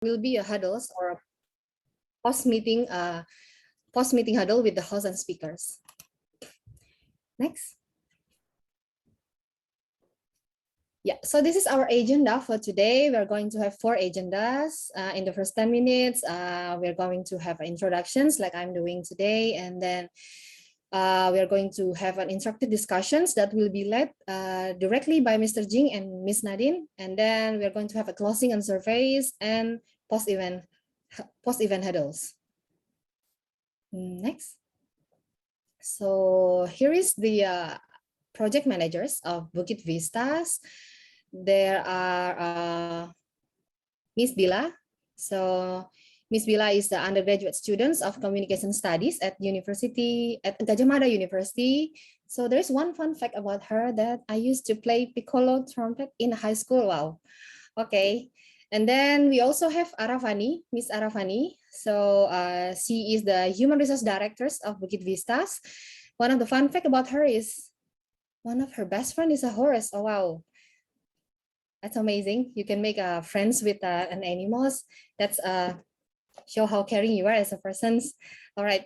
will be a huddles or a post-meeting huddle with the host and speakers. Next. Yeah, so this is our agenda for today. We're going to have 4 agendas. In the first 10 minutes, we're going to have introductions like I'm doing today. And then we are going to have an interactive discussions that will be led directly by Mr. Jing and Miss Nadine. And then we're going to have a closing and surveys and post-event huddles. Next. So here is the project managers of Bukit Vistas. There are Miss Bila. So Miss Bila is the undergraduate students of communication studies at Gajah Mada University. So there's one fun fact about her that I used to play piccolo trumpet in high school. Wow. Okay. And then we also have Arafani, Miss Arafani. So she is the human resource director of Bukit Vistas. One of the fun fact about her is one of her best friend is a horse. Oh, wow. That's amazing. You can make friends with an animals. That's show how caring you are as a person. All right.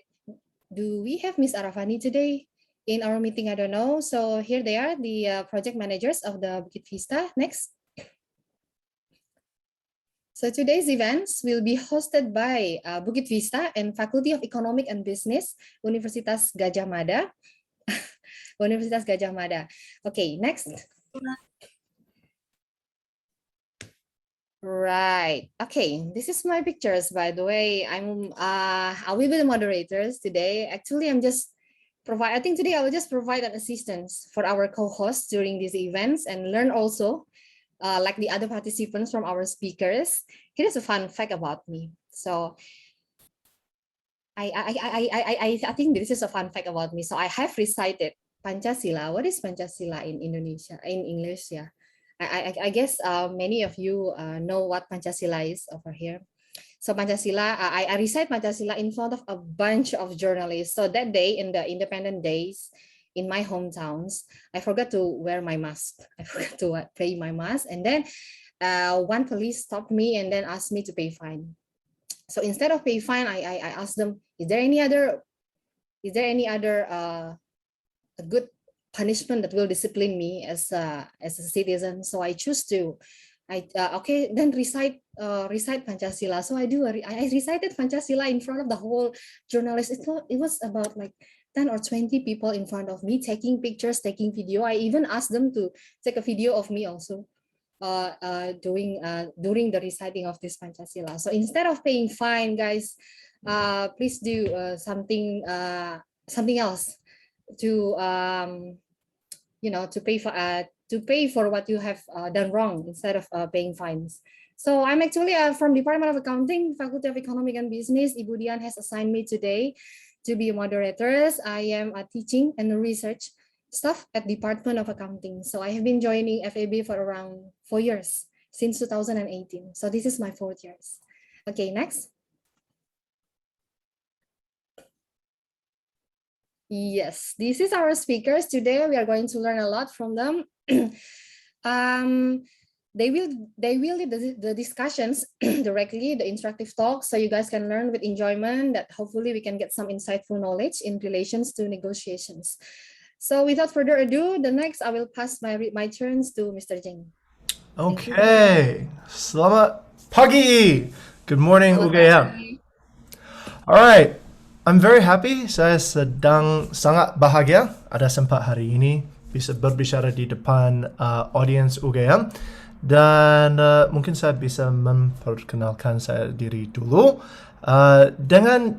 Do we have Miss Arafani today in our meeting? I don't know. So here they are, the project managers of the Bukit Vista. Next. So today's events will be hosted by Bukit Vista and Faculty of Economic and Business, Universitas Gajah Mada. Universitas Gajah Mada. Okay, next. Right. Okay, this is my pictures, by the way. I will be the moderators today. Actually, I think today I will just provide an assistance for our co-hosts during these events and learn also like the other participants from our speakers. Here's a fun fact about me. So I think this is a fun fact about me. So I have recited Pancasila. What is Pancasila in Indonesia? In English, yeah. I guess many of you know what Pancasila is over here. So Pancasila, I recite Pancasila in front of a bunch of journalists. So that day, in the independent days, in my hometowns, I forgot to wear my mask. I forgot to pay my mask. And then one police stopped me and then asked me to pay fine. So instead of pay fine, I asked them, is there any other a good punishment that will discipline me as a citizen? So I choose to okay, then recite Pancasila. So I recited Pancasila in front of the whole journalists. It was about like 10 or 20 people in front of me taking pictures, taking video. I even asked them to take a video of me also during the reciting of this Pancasila. So instead of paying fine, guys, please do something else to to pay for what you have done wrong instead of paying fines. So I'm actually from Department of Accounting, Faculty of Economic and Business. Ibu Dian has assigned me today to be moderators. I am teaching and research staff at Department of Accounting. So I have been joining FEB for around 4 years, since 2018. So this is my 4th year. Okay, next. Yes, this is our speakers. Today we are going to learn a lot from them. They will lead the discussions directly, the interactive talks, so you guys can learn with enjoyment, that hopefully we can get some insightful knowledge in relations to negotiations. So without further ado, the next I will pass my turns to Mr. Jing. Okay, selamat pagi. Good morning, UGM. All right, I'm very happy. Saya sedang sangat bahagia ada sempat hari ini bisa berbicara di depan audience UGM. Dan mungkin saya bisa memperkenalkan saya diri dulu. Dengan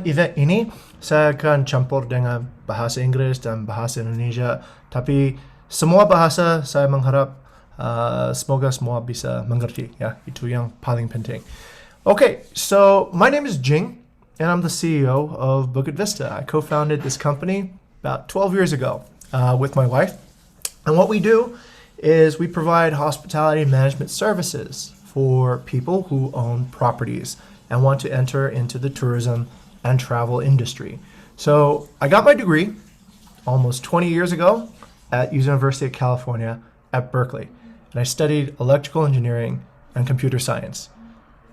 event ini, saya akan campur dengan bahasa Inggris dan bahasa Indonesia. Tapi semua bahasa saya mengharap semoga semua bisa mengerti. Ya, itu yang paling penting. Okay, so my name is Jing, and I'm the CEO of Bukit Vista. I co-founded this company about 12 years ago with my wife. And what we do is we provide hospitality management services for people who own properties and want to enter into the tourism and travel industry. So I got my degree almost 20 years ago at University of California at Berkeley. And I studied electrical engineering and computer science.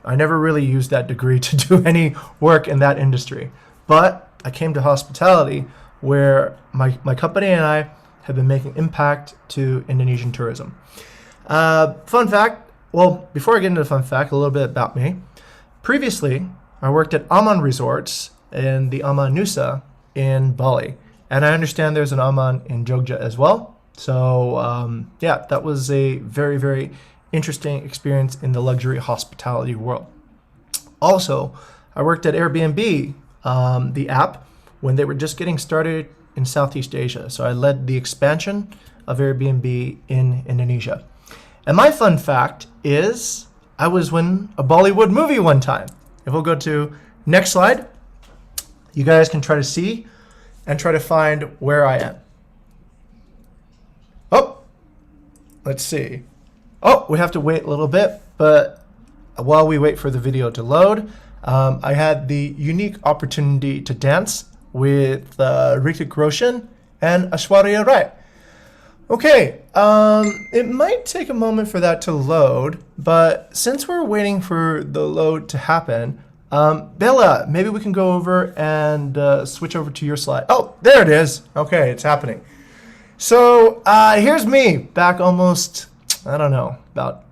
I never really used that degree to do any work in that industry. But I came to hospitality where my company and I have been making impact to Indonesian tourism. Fun fact, well, before I get into the fun fact, a little bit about me. Previously, I worked at Aman Resorts in the Aman Nusa in Bali. And I understand there's an Aman in Jogja as well. So yeah, that was a very, very interesting experience in the luxury hospitality world. Also, I worked at Airbnb, the app, when they were just getting started in Southeast Asia. So I led the expansion of Airbnb in Indonesia. And my fun fact is I was in a Bollywood movie one time. If we'll go to next slide, you guys can try to see and try to find where I am. Oh, let's see. Oh, we have to wait a little bit, but while we wait for the video to load, I had the unique opportunity to dance with Hrithik Roshan and Aishwarya Rai. Okay, it might take a moment for that to load, but since we're waiting for the load to happen, Bella, maybe we can go over and switch over to your slide. Oh, there it is. Okay, it's happening. So here's me back almost, I don't know, about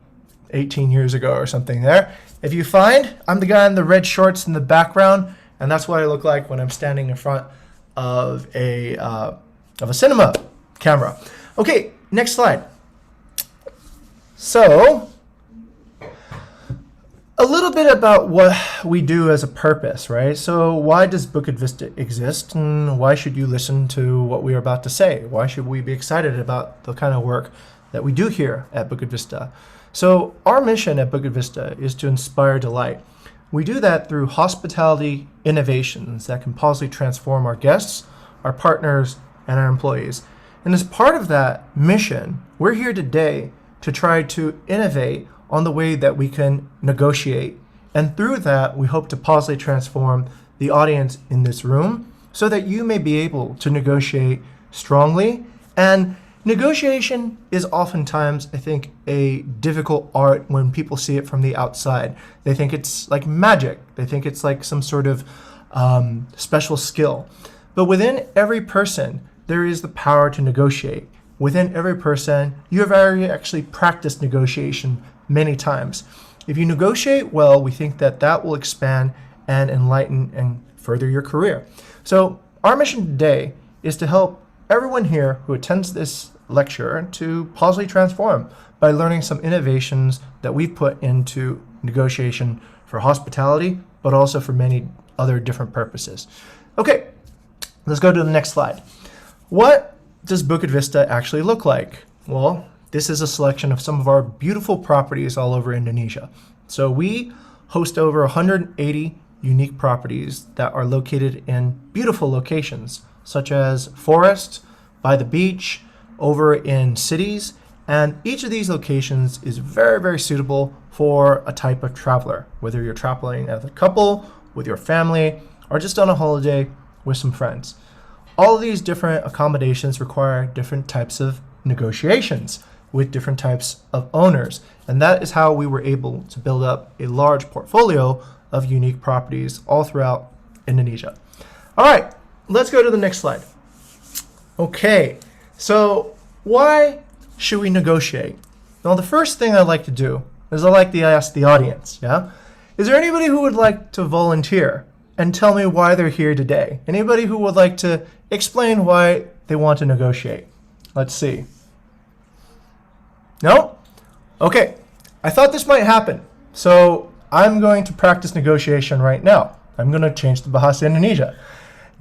18 years ago or something there. If you find, I'm the guy in the red shorts in the background, and that's what I look like when I'm standing in front of a cinema camera. Okay, next slide. So, a little bit about what we do as a purpose, right? So why does Bukit Vista exist, and why should you listen to what we are about to say? Why should we be excited about the kind of work that we do here at Bukit Vista? So our mission at Bukit Vista is to inspire delight. We do that through hospitality innovations that can positively transform our guests, our partners, and our employees. And as part of that mission, we're here today to try to innovate on the way that we can negotiate. And through that, we hope to positively transform the audience in this room so that you may be able to negotiate strongly. And negotiation is oftentimes, I think, a difficult art when people see it from the outside. They think it's like magic. They think it's like some sort of special skill. But within every person, there is the power to negotiate. Within every person, you have already actually practiced negotiation many times. If you negotiate well, we think that that will expand and enlighten and further your career. So our mission today is to help everyone here who attends this lecture to positively transform by learning some innovations that we've put into negotiation for hospitality, but also for many other different purposes. Okay, let's go to the next slide. What does Bukit Vista actually look like? Well, this is a selection of some of our beautiful properties all over Indonesia. So we host over 180 unique properties that are located in beautiful locations, such as forests, by the beach, over in cities, and each of these locations is very, very suitable for a type of traveler, whether you're traveling as a couple, with your family, or just on a holiday with some friends. All of these different accommodations require different types of negotiations with different types of owners. And that is how we were able to build up a large portfolio of unique properties all throughout Indonesia. All right, let's go to the next slide. Okay, so why should we negotiate? Well, the first thing I like to do is I like to ask the audience, yeah? Is there anybody who would like to volunteer and tell me why they're here today? Anybody who would like to explain why they want to negotiate? Let's see. No? Okay, I thought this might happen. So I'm going to practice negotiation right now. I'm going to change the bahasa Indonesia.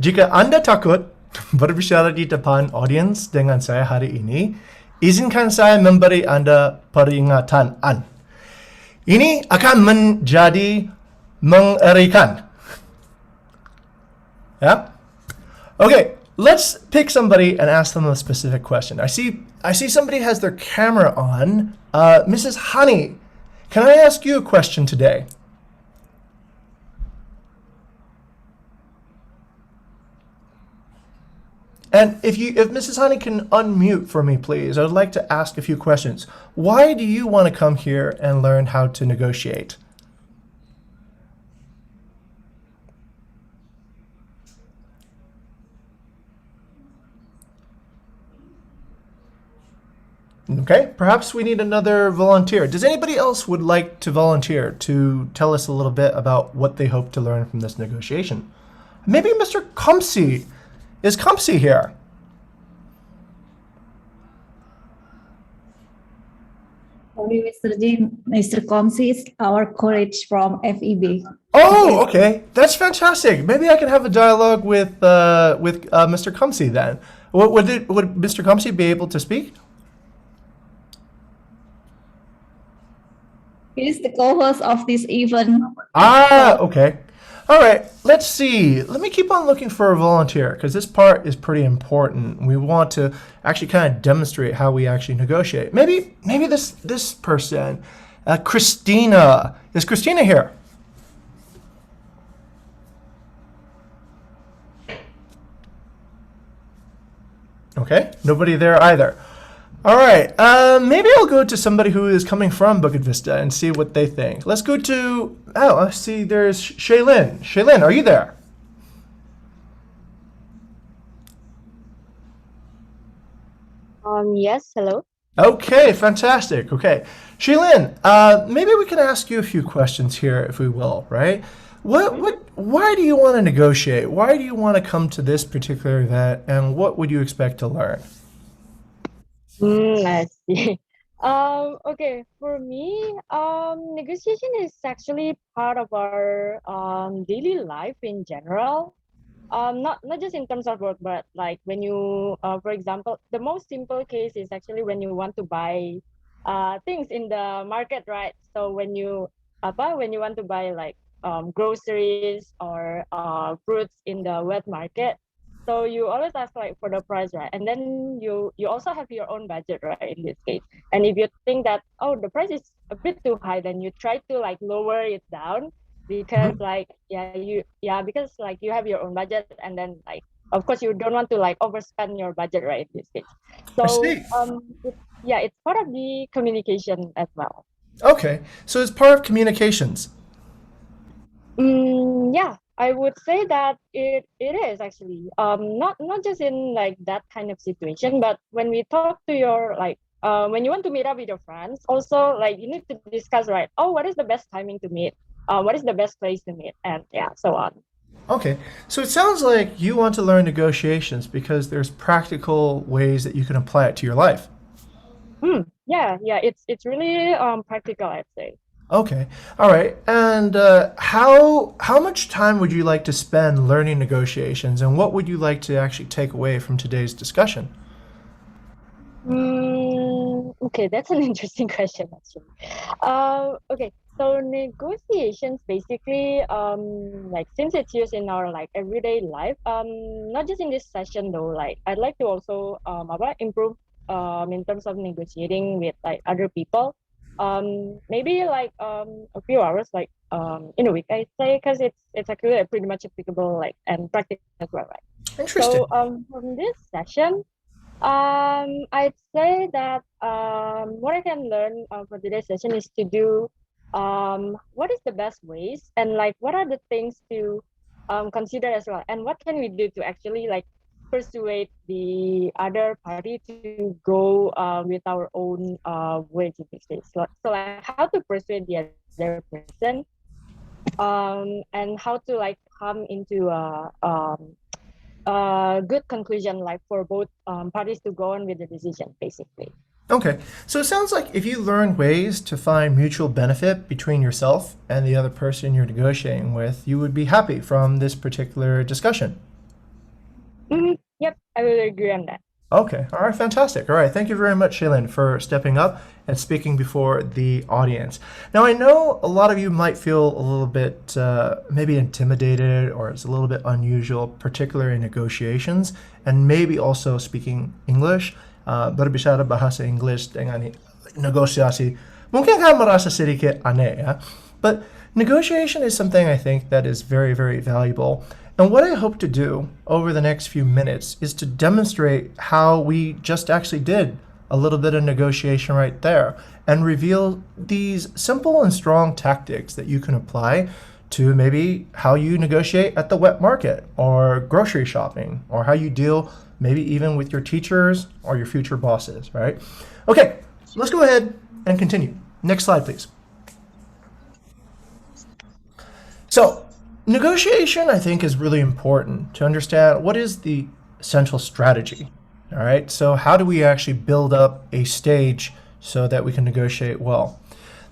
Jika Anda takut berbicara di depan audience dengan saya hari ini, izinkan saya memberi Anda peringatan. Ini akan menjadi mengerikan. Yeah? Okay, let's pick somebody and ask them a specific question. I see somebody has their camera on. Mrs. Honey, can I ask you a question today? And if Mrs. Honey can unmute for me, please, I'd like to ask a few questions. Why do you want to come here and learn how to negotiate? Okay, perhaps we need another volunteer. Does anybody else would like to volunteer to tell us a little bit about what they hope to learn from this negotiation? Maybe Mr. Kumsi. Is Kumsi here? Sorry, Mr. Jing. Mr. Komsi is our colleague from FEB. Oh, okay, that's fantastic. Maybe I can have a dialogue with Mr. Kumsi then. Would Mr. Kumsi be able to speak? He is the co-host of this event. Ah, okay. All right, let's see. Let me keep on looking for a volunteer because this part is pretty important. We want to actually kind of demonstrate how we actually negotiate. Maybe this person, Christina. Is Christina here? Okay, nobody there either. All right, maybe I'll go to somebody who is coming from Bukit Vista and see what they think. Let's go to, I see there's Shaylin. Shaylin, are you there? Yes, hello. Okay, fantastic. Okay, Shaylin, maybe we can ask you a few questions here, if we will, right? Why do you want to negotiate? Why do you want to come to this particular event, and what would you expect to learn? I see. Okay, for me, negotiation is actually part of our daily life in general. Not just in terms of work, but like when you, for example, the most simple case is actually when you want to buy things in the market, right? So when you want to buy like groceries or fruits in the wet market, so you always ask like for the price, right? And then you also have your own budget, right? In this case, and if you think that, oh, the price is a bit too high, then you try to like lower it down because like because like you have your own budget, and then like of course you don't want to like overspend your budget, right? In this case, I so see. it's part of the communication as well. Okay, so it's part of communications. Yeah, I would say that it is actually not just in like that kind of situation, but when we talk to your like when you want to meet up with your friends, also like you need to discuss, right? Oh, what is the best timing to meet? What is the best place to meet? And yeah, so on. Okay, so it sounds like you want to learn negotiations because there's practical ways that you can apply it to your life. Yeah, it's really practical, I'd say. Okay, all right. And how much time would you like to spend learning negotiations, and what would you like to actually take away from today's discussion? Okay, that's an interesting question actually. Okay, so negotiations basically, like since it's used in our like everyday life, not just in this session though, like I'd like to also improve in terms of negotiating with like other people. Maybe like a few hours like in a week, I'd say, because it's actually pretty much applicable like and practical as well, right? Interesting. So from this session, I'd say that what I can learn for today's session is to do what is the best ways, and like what are the things to consider as well, and what can we do to actually like persuade the other party to go with our own words in this case. So like how to persuade the other person, and how to like come into a good conclusion, like for both parties to go on with the decision, basically. Okay, so it sounds like if you learn ways to find mutual benefit between yourself and the other person you're negotiating with, you would be happy from this particular discussion. Yep, I will agree on that. Okay, all right, fantastic. All right, thank you very much, Shaylin, for stepping up and speaking before the audience. Now, I know a lot of you might feel a little bit maybe intimidated, or it's a little bit unusual, particularly in negotiations, and maybe also speaking English. Berbicara bahasa Inggris dengan negosiasi mungkin kan merasa sedikit aneh, ya. But negotiation is something I think that is very, very valuable. And what I hope to do over the next few minutes is to demonstrate how we just actually did a little bit of negotiation right there and reveal these simple and strong tactics that you can apply to maybe how you negotiate at the wet market or grocery shopping, or how you deal maybe even with your teachers or your future bosses, right? Okay, let's go ahead and continue. Next slide, please. So, negotiation, I think, is really important to understand what is the central strategy. All right, so how do we actually build up a stage so that we can negotiate well?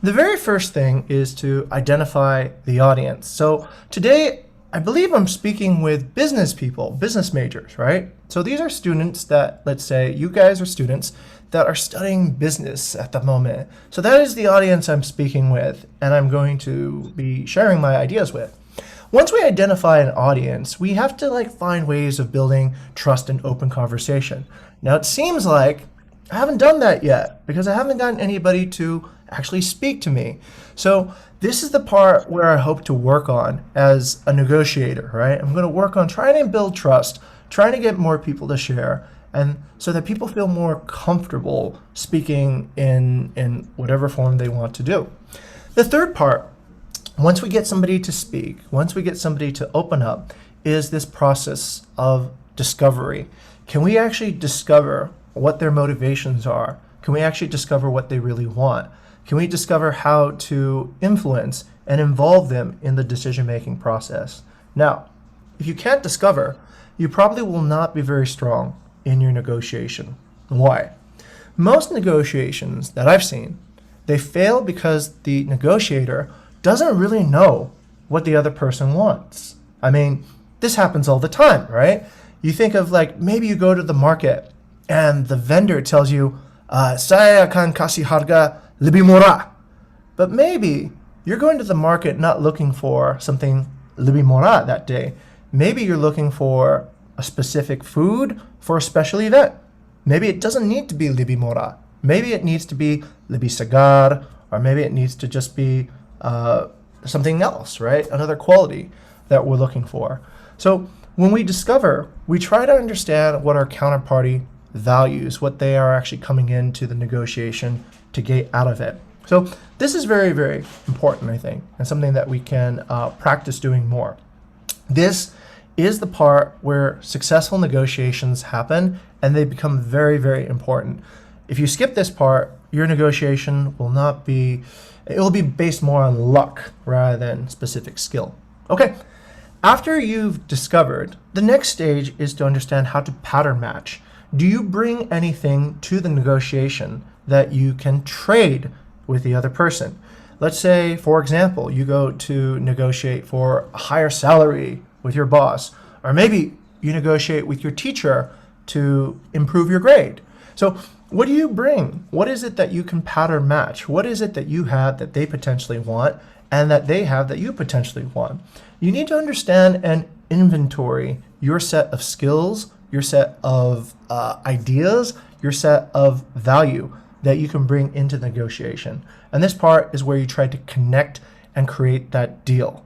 The very first thing is to identify the audience. So today, I believe I'm speaking with business people, business majors, right? So these are students that, let's say you guys are students that are studying business at the moment. So that is the audience I'm speaking with, and I'm going to be sharing my ideas with. Once we identify an audience, we have to find ways of building trust and open conversation. Now it seems like I haven't done that yet because I haven't gotten anybody to actually speak to me. So this is the part where I hope to work on as a negotiator, right? I'm going to work on trying to build trust, trying to get more people to share, and so that people feel more comfortable speaking in whatever form they want to do. The third part, once we get somebody to speak, once we get somebody to open up, is this process of discovery. Can we actually discover what their motivations are? Can we actually discover what they really want? Can we discover how to influence and involve them in the decision-making process? Now, if you can't discover, you probably will not be very strong in your negotiation. Why? Most negotiations that I've seen, they fail because the negotiator doesn't really know what the other person wants. I mean, this happens all the time, right? You think of maybe you go to the market and the vendor tells you, saya akan kasih harga lebih murah. But maybe you're going to the market not looking for something lebih murah that day. Maybe you're looking for a specific food for a special event. Maybe it doesn't need to be lebih murah. Maybe it needs to be lebih segar, or maybe it needs to just be something else, right? Another quality that we're looking for. So when we discover, we try to understand what our counterparty values, what they are actually coming into the negotiation to get out of it. So this is very, very important, I think, and something that we can practice doing more. This is the part where successful negotiations happen, and they become very, very important. If you skip this part, your negotiation will not be, it will be based more on luck rather than specific skill. Okay, after you've discovered, the next stage is to understand how to pattern match. Do you bring anything to the negotiation that you can trade with the other person? Let's say, for example, you go to negotiate for a higher salary with your boss, or maybe you negotiate with your teacher to improve your grade. So what do you bring? What is it that you can pattern match? What is it that you have that they potentially want and that they have that you potentially want? You need to understand and inventory your set of skills, your set of ideas, your set of value that you can bring into the negotiation. And this part is where you try to connect and create that deal.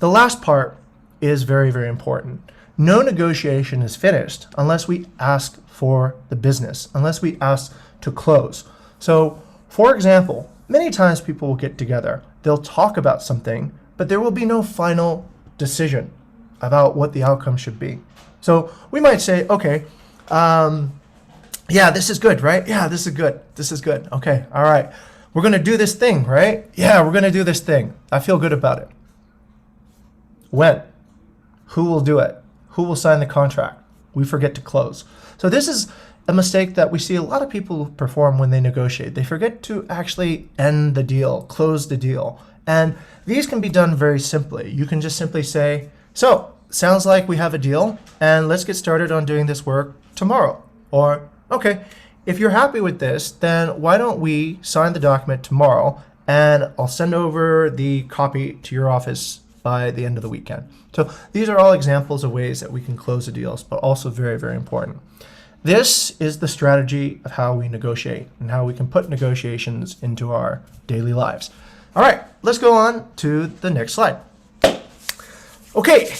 The last part is very, very important. No negotiation is finished unless we ask for the business, unless we ask to close. So, for example, many times people will get together, they'll talk about something, but there will be no final decision about what the outcome should be. So we might say, okay, yeah, this is good, right? Yeah, this is good. This is good. Okay, all right. We're going to do this thing, right? Yeah, we're going to do this thing. I feel good about it. When? Who will do it? Who will sign the contract? We forget to close. So this is a mistake that we see a lot of people perform when they negotiate. They forget to actually end the deal, close the deal. And these can be done very simply. You can just simply say, so, sounds like we have a deal, and let's get started on doing this work tomorrow. Or, okay, if you're happy with this, then why don't we sign the document tomorrow, and I'll send over the copy to your office by the end of the weekend. So these are all examples of ways that we can close the deals, but also very, very important. This is the strategy of how we negotiate and how we can put negotiations into our daily lives. All right, let's go on to the next slide. Okay,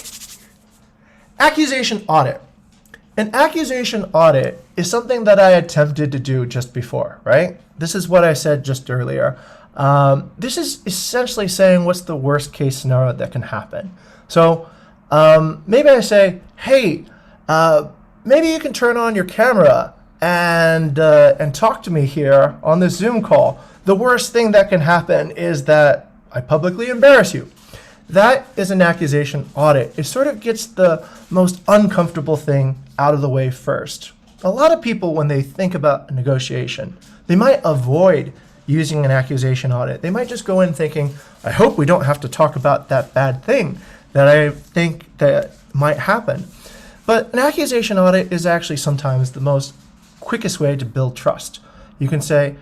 accusation audit. An accusation audit is something that I attempted to do just before, right? This is what I said just earlier. This is essentially saying what's the worst case scenario that can happen. So maybe I say, hey, maybe you can turn on your camera and talk to me here on this Zoom call. The worst thing that can happen is that I publicly embarrass you. That is an accusation audit. It sort of gets the most uncomfortable thing out of the way first. A lot of people, when they think about a negotiation, they might avoid using an accusation audit. They might just go in thinking, I hope we don't have to talk about that bad thing that I think that might happen. But an accusation audit is actually sometimes the most quickest way to build trust. You can say,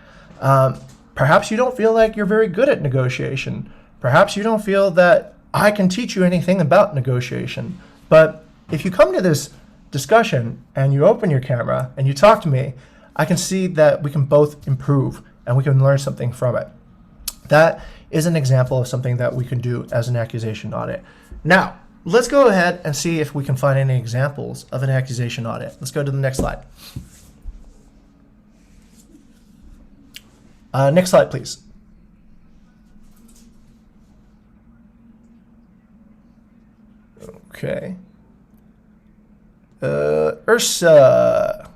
perhaps you don't feel like you're very good at negotiation. Perhaps you don't feel that I can teach you anything about negotiation. But if you come to this discussion and you open your camera and you talk to me, I can see that we can both improve and we can learn something from it. That is an example of something that we can do as an accusation audit. Now, let's go ahead and see if we can find any examples of an accusation audit. Let's go to the next slide. Next slide, please. Okay. Ursa.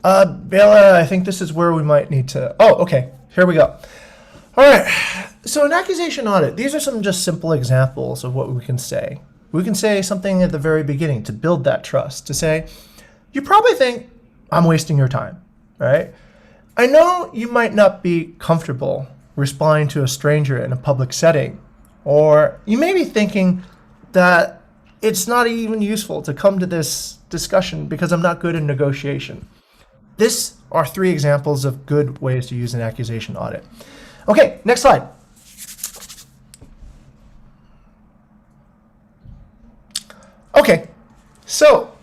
Bella, I think this is where we might need to... Oh, okay. Here we go. All right. So an accusation audit, these are some just simple examples of what we can say. We can say something at the very beginning to build that trust, to say, you probably think I'm wasting your time, right? I know you might not be comfortable responding to a stranger in a public setting, or you may be thinking that it's not even useful to come to this discussion because I'm not good in negotiation. These are 3 examples of good ways to use an accusation audit. Okay, next slide. Okay, so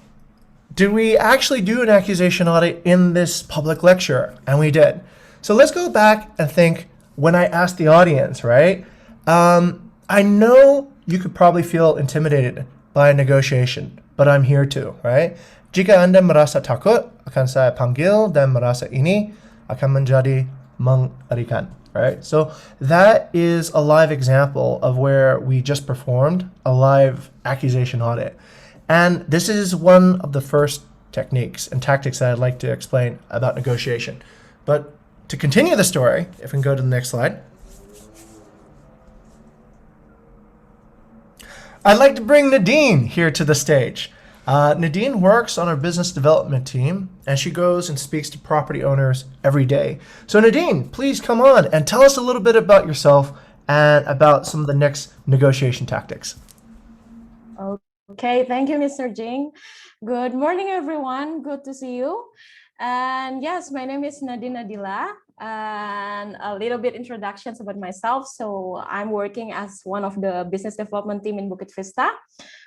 did we actually do an accusation audit in this public lecture? And we did. So let's go back and think when I asked the audience, right? I know you could probably feel intimidated by a negotiation, but I'm here too, right? Jika Anda merasa takut, akan saya panggil dan merasa ini akan menjadi mengerikan, right? So that is a live example of where we just performed a live accusation audit. And this is one of the first techniques and tactics that I'd like to explain about negotiation. But to continue the story, if we can go to the next slide. I'd like to bring Nadine here to the stage. Nadine works on our business development team, and she goes and speaks to property owners every day. So Nadine, please come on and tell us a little bit about yourself and about some of the next negotiation tactics. Okay, thank you, Mr. Jing. Good morning, everyone. Good to see you. And yes, my name is Nadilla. And a little bit introductions about myself. So I'm working as one of the business development team in Bukit Vista.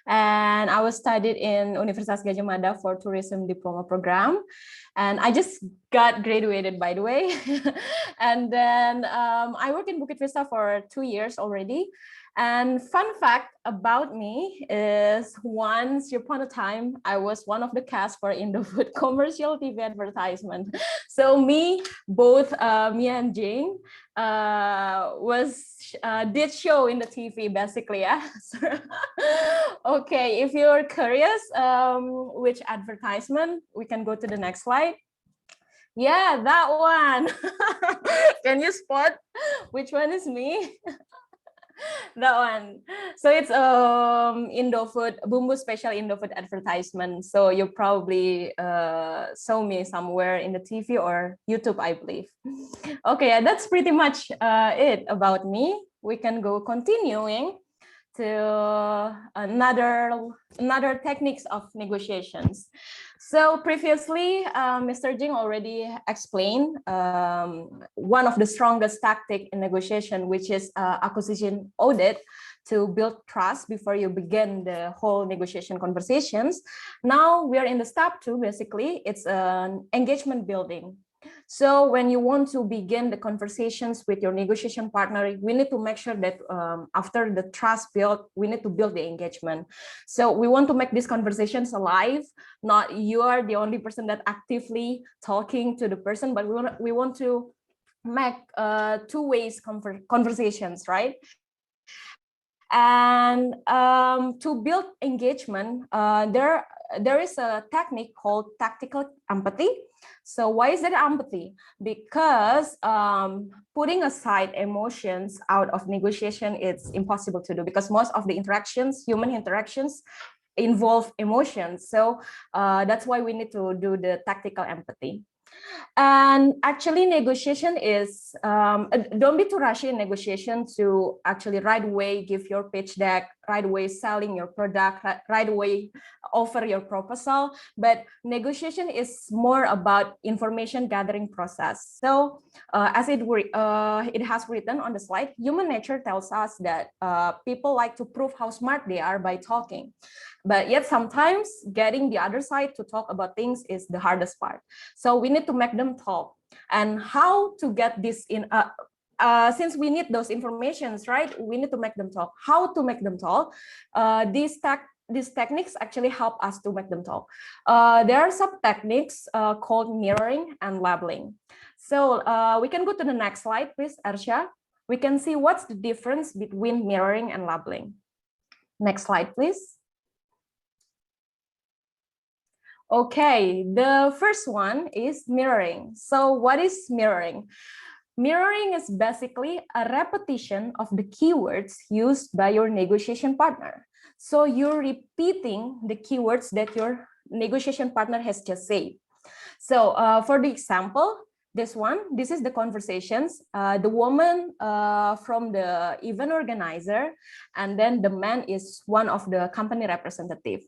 And I was studied in Universitas Gadjah Mada for tourism diploma program. And I just got graduated, by the way. And then I work in Bukit Vista for 2 years already. And fun fact about me is once upon a time, I was one of the cast for Indofood commercial TV advertisement. So both me and Jing did show in the TV basically. Yeah. Okay, if you're curious which advertisement, we can go to the next slide. Yeah, that one. Can you spot which one is me? That one. So it's Indofood, Bumbu Special Indofood advertisement. So you probably saw me somewhere in the TV or YouTube, I believe. Okay, that's pretty much it about me. We can go continuing to another techniques of negotiations. So previously, Mr. Jing already explained one of the strongest tactic in negotiation, which is acquisition audit to build trust before you begin the whole negotiation conversations. Now we are in the step 2, basically, it's an engagement building. So when you want to begin the conversations with your negotiation partner, we need to make sure that after the trust built, we need to build the engagement. So we want to make these conversations alive, not you are the only person that actively talking to the person, but we want to make two-way conversations, right? And to build engagement, there is a technique called tactical empathy. So why is that empathy? Because putting aside emotions out of negotiation, it's impossible to do, because most of the interactions, human interactions, involve emotions. So that's why we need to do the tactical empathy. And actually negotiation is, don't be too rushy in negotiation to actually right away give your pitch deck, right away selling your product, right away offer your proposal. But negotiation is more about information gathering process. So as it has written on the slide, human nature tells us that people like to prove how smart they are by talking. But yet sometimes getting the other side to talk about things is the hardest part. So we need to make them talk. And how to get this in, since we need those informations, right? We need to make them talk. How to make them talk? These techniques actually help us to make them talk. There are some techniques called mirroring and labeling. So we can go to the next slide, please, Arsha. We can see what's the difference between mirroring and labeling. Next slide, please. Okay, the first one is mirroring. So what is mirroring? Mirroring is basically a repetition of the keywords used by your negotiation partner. So you're repeating the keywords that your negotiation partner has just said. So for the example, this is the conversations, the woman from the event organizer, and then the man is one of the company representative.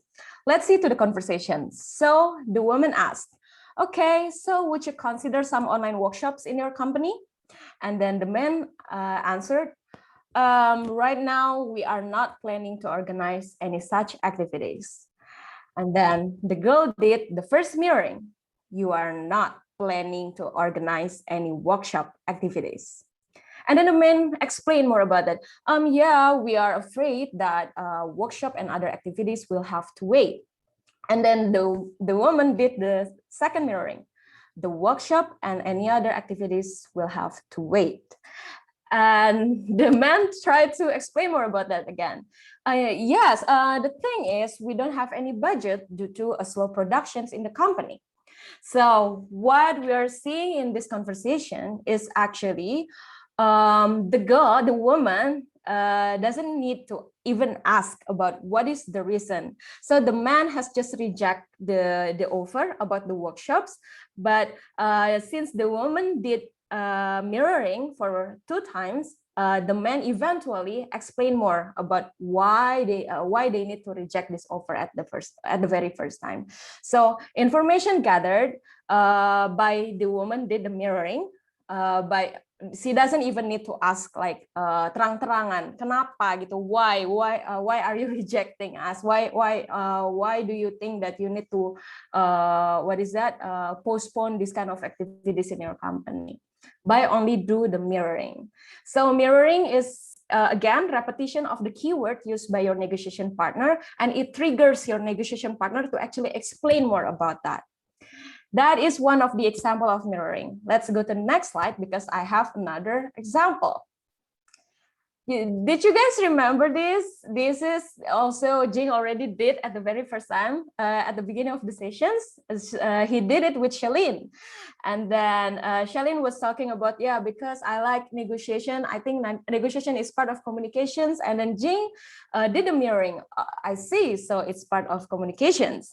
Let's see to the conversations. So the woman asked, okay, so would you consider some online workshops in your company? And then the man answered, right now we are not planning to organize any such activities. And then the girl did the first mirroring. You are not planning to organize any workshop activities. And then the man explained more about that. Yeah, we are afraid that workshop and other activities will have to wait. And then the woman did the second mirroring. The workshop and any other activities will have to wait. And the man tried to explain more about that again. Yes, the thing is we don't have any budget due to a slow productions in the company. So what we are seeing in this conversation is actually the woman doesn't need to even ask about what is the reason. So the man has just rejected the offer about the workshops, but since the woman did mirroring for 2 times, the man eventually explained more about why they need to reject this offer at the very first time. So information gathered by the woman did the mirroring by she doesn't even need to ask like terang-terangan kenapa gitu, why are you rejecting us, why do you think that you need to postpone this kind of activities in your company, by only do the mirroring. So mirroring is again repetition of the keyword used by your negotiation partner, and it triggers your negotiation partner to actually explain more about that. That is one of the example of mirroring. Let's go to the next slide because I have another example. Did you guys remember this? This is also Jing already did at the very first time at the beginning of the sessions. He did it with Shalene. And then Shalene was talking about, yeah, because I like negotiation. I think negotiation is part of communications. And then Jing did the mirroring. I see, so it's part of communications.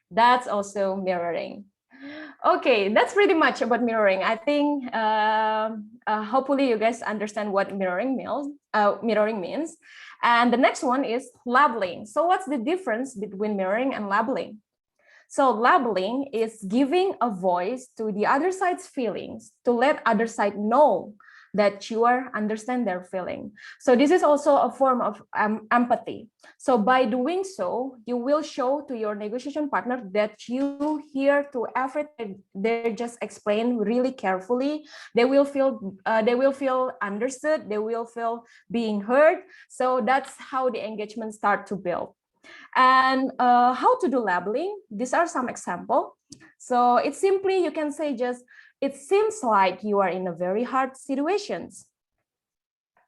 That's also mirroring. Okay, that's pretty much about mirroring. I think hopefully you guys understand what mirroring means. And the next one is labeling. So what's the difference between mirroring and labeling? So labeling is giving a voice to the other side's feelings to let other side know that you are understand their feeling. So this is also a form of empathy. So by doing so, you will show to your negotiation partner that you hear to everything they just explain really carefully. They will feel understood. They will feel being heard. So that's how the engagement start to build. And how to do labeling? These are some examples. So it's simply, you can say just, it seems like you are in a very hard situations.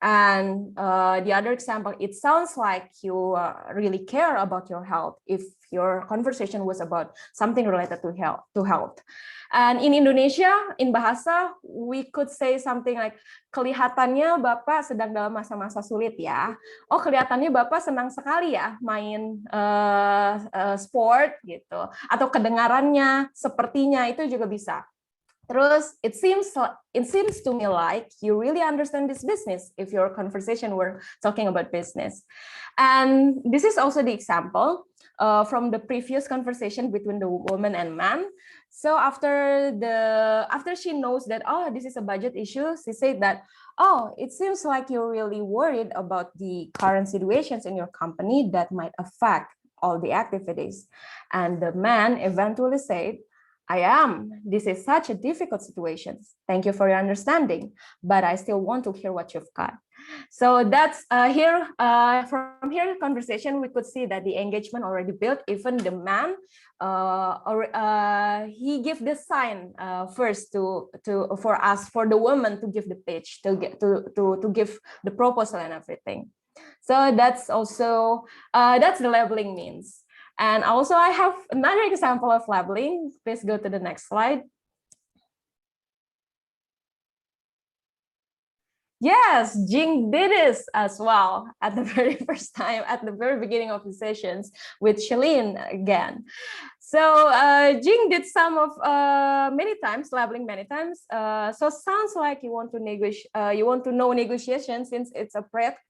And the other example, it sounds like you really care about your health if your conversation was about something related to health. And in Indonesia, in bahasa, we could say something like, kelihatannya Bapak sedang dalam masa-masa sulit ya. Oh, kelihatannya Bapak senang sekali ya main sport gitu. Atau kedengarannya, sepertinya, itu juga bisa. Terus, it seems to me like you really understand this business if your conversation were talking about business. And this is also the example from the previous conversation between the woman and man. So after she knows that, oh, this is a budget issue, she said that, oh, it seems like you're really worried about the current situations in your company that might affect all the activities. And the man eventually said, I am. This is such a difficult situation. Thank you for your understanding, but I still want to hear what you've got. So that's here. From here conversation, we could see that the engagement already built. Even the man, he gave the sign first for the woman to give the pitch, to give the proposal and everything. So that's also that's the labeling means. And also I have another example of labeling. Please go to the next slide. Yes, Jing did this as well at the very first time, at the very beginning of the sessions with Shalene again. So Jing did some of many times, labeling many times. So sounds like you want to negotiate, you want to know negotiation since it's a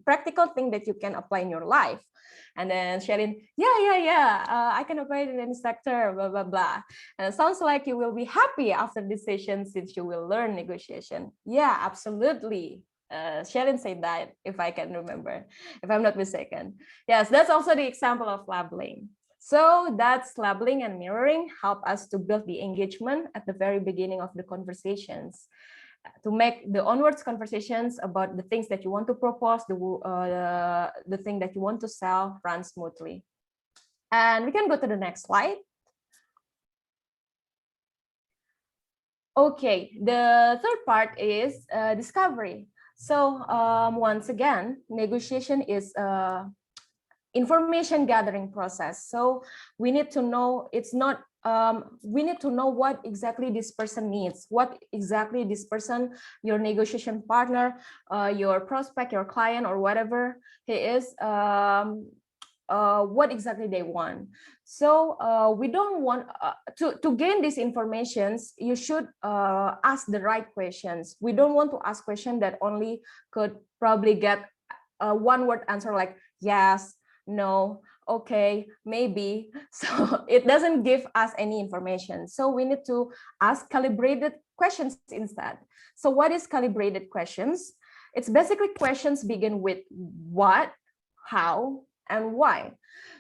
practical thing that you can apply in your life. And then Shalene, I can apply it in any sector, blah, blah, blah. And it sounds like you will be happy after this session since you will learn negotiation. Yeah, absolutely. Shalene said that, if I can remember, if I'm not mistaken. Yes, that's also the example of labeling. So that's labeling and mirroring help us to build the engagement at the very beginning of the conversations, to make the onwards conversations about the things that you want to propose, the thing that you want to sell run smoothly. And we can go to the next slide. Okay, the third part is discovery. So once again, negotiation is information gathering process. So we need to know, it's not, we need to know what exactly this person needs, what exactly this person, your negotiation partner, your prospect, your client, or whatever he is, what exactly they want. So we don't want to gain these informations, you should ask the right questions. We don't want to ask questions that only could probably get a one-word answer like yes, no, okay, maybe. So it doesn't give us any information. So we need to ask calibrated questions instead. So what is calibrated questions? It's basically questions begin with what, how, and why.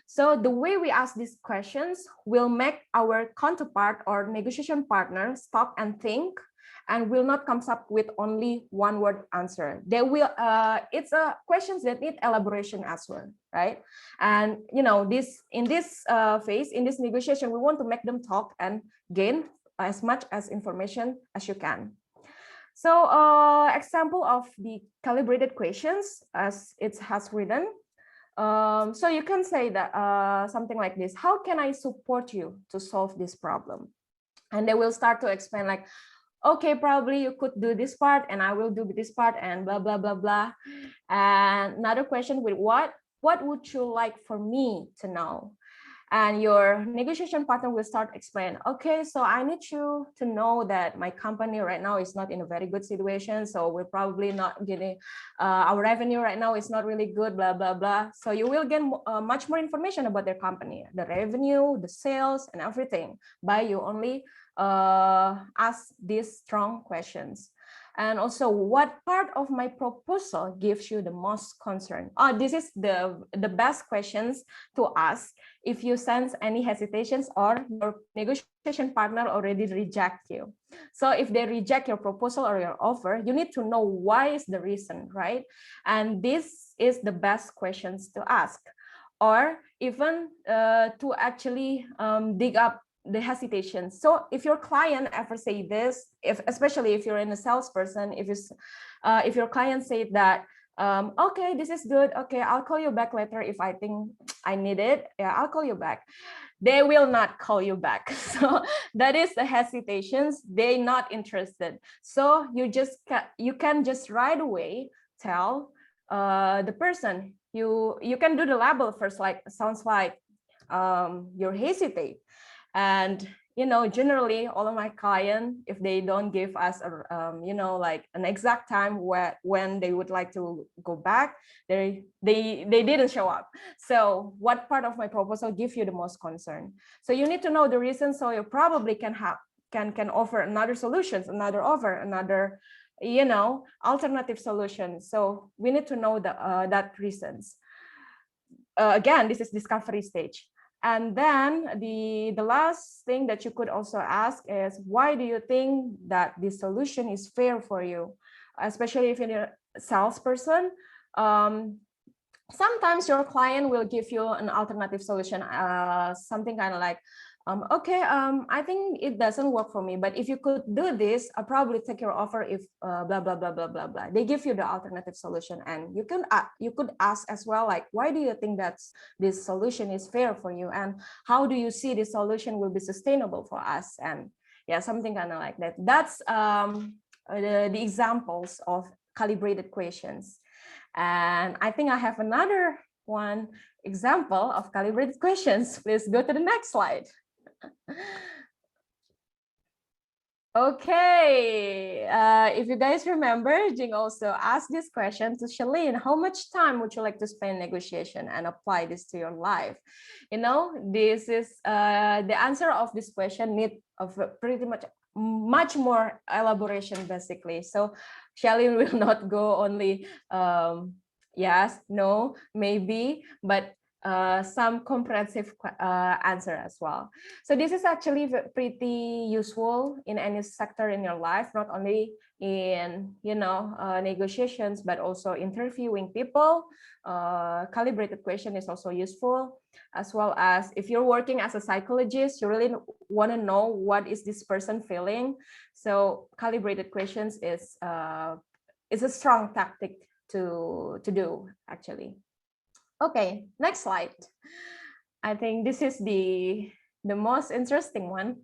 So the way we ask these questions will make our counterpart or negotiation partner stop and think, and will not come up with only one word answer. They will, it's questions that need elaboration as well, right? And you know, in this phase, in this negotiation, we want to make them talk and gain as much as information as you can. So example of the calibrated questions as it has written. So you can say that something like this: how can I support you to solve this problem? And they will start to explain like, okay, probably you could do this part and I will do this part and blah, blah, blah, blah. And another question with what would you like for me to know? And your negotiation partner will start explain, okay, so I need you to know that my company right now is not in a very good situation. So we're probably not getting, our revenue right now is not really good, blah, blah, blah. So you will get much more information about their company, the revenue, the sales, and everything by you only ask these strong questions. And also, what part of my proposal gives you the most concern? This is the best questions to ask if you sense any hesitations or your negotiation partner already reject you. So if they reject your proposal or your offer, you need to know why is the reason, right? And this is the best questions to ask, or even to actually dig up the hesitation. So if your client ever say this, especially if you're in a salesperson, if your client say that, okay, this is good, okay, I'll call you back later if I think I need it, yeah, I'll call you back. They will not call you back. So that is the hesitations. They're not interested. So you can just right away tell the person, you can do the label first, like sounds like you're hesitate. And generally all of my clients, if they don't give us like an exact time when they would like to go back, they didn't show up. So what part of my proposal gives you the most concern? So you need to know the reason, so you probably can offer another solutions, another offer, another alternative solution. So we need to know that reasons. Again, this is discovery stage. And then the last thing that you could also ask is, why do you think that this solution is fair for you? Especially if you're a salesperson, sometimes your client will give you an alternative solution, something kind of like, okay, I think it doesn't work for me, but if you could do this, I'll probably take your offer if blah, blah, blah, blah, blah, blah. They give you the alternative solution. And you could ask as well, like, why do you think that this solution is fair for you? And how do you see this solution will be sustainable for us? And yeah, something kind of like that. That's the examples of calibrated questions. And I think I have another one example of calibrated questions. Please go to the next slide. Okay, if you guys remember, Jing also asked this question to Shalene: how much time would you like to spend in negotiation, and apply this to your life? This is the answer of this question need of pretty much more elaboration, basically. So Shalene will not go only yes, no, maybe, but some comprehensive answer as well. So this is actually pretty useful in any sector in your life, not only in negotiations, but also interviewing people. Calibrated question is also useful, as well as if you're working as a psychologist, you really want to know what is this person feeling. So calibrated questions is a strong tactic to do, actually. Okay, next slide. I think this is the most interesting one.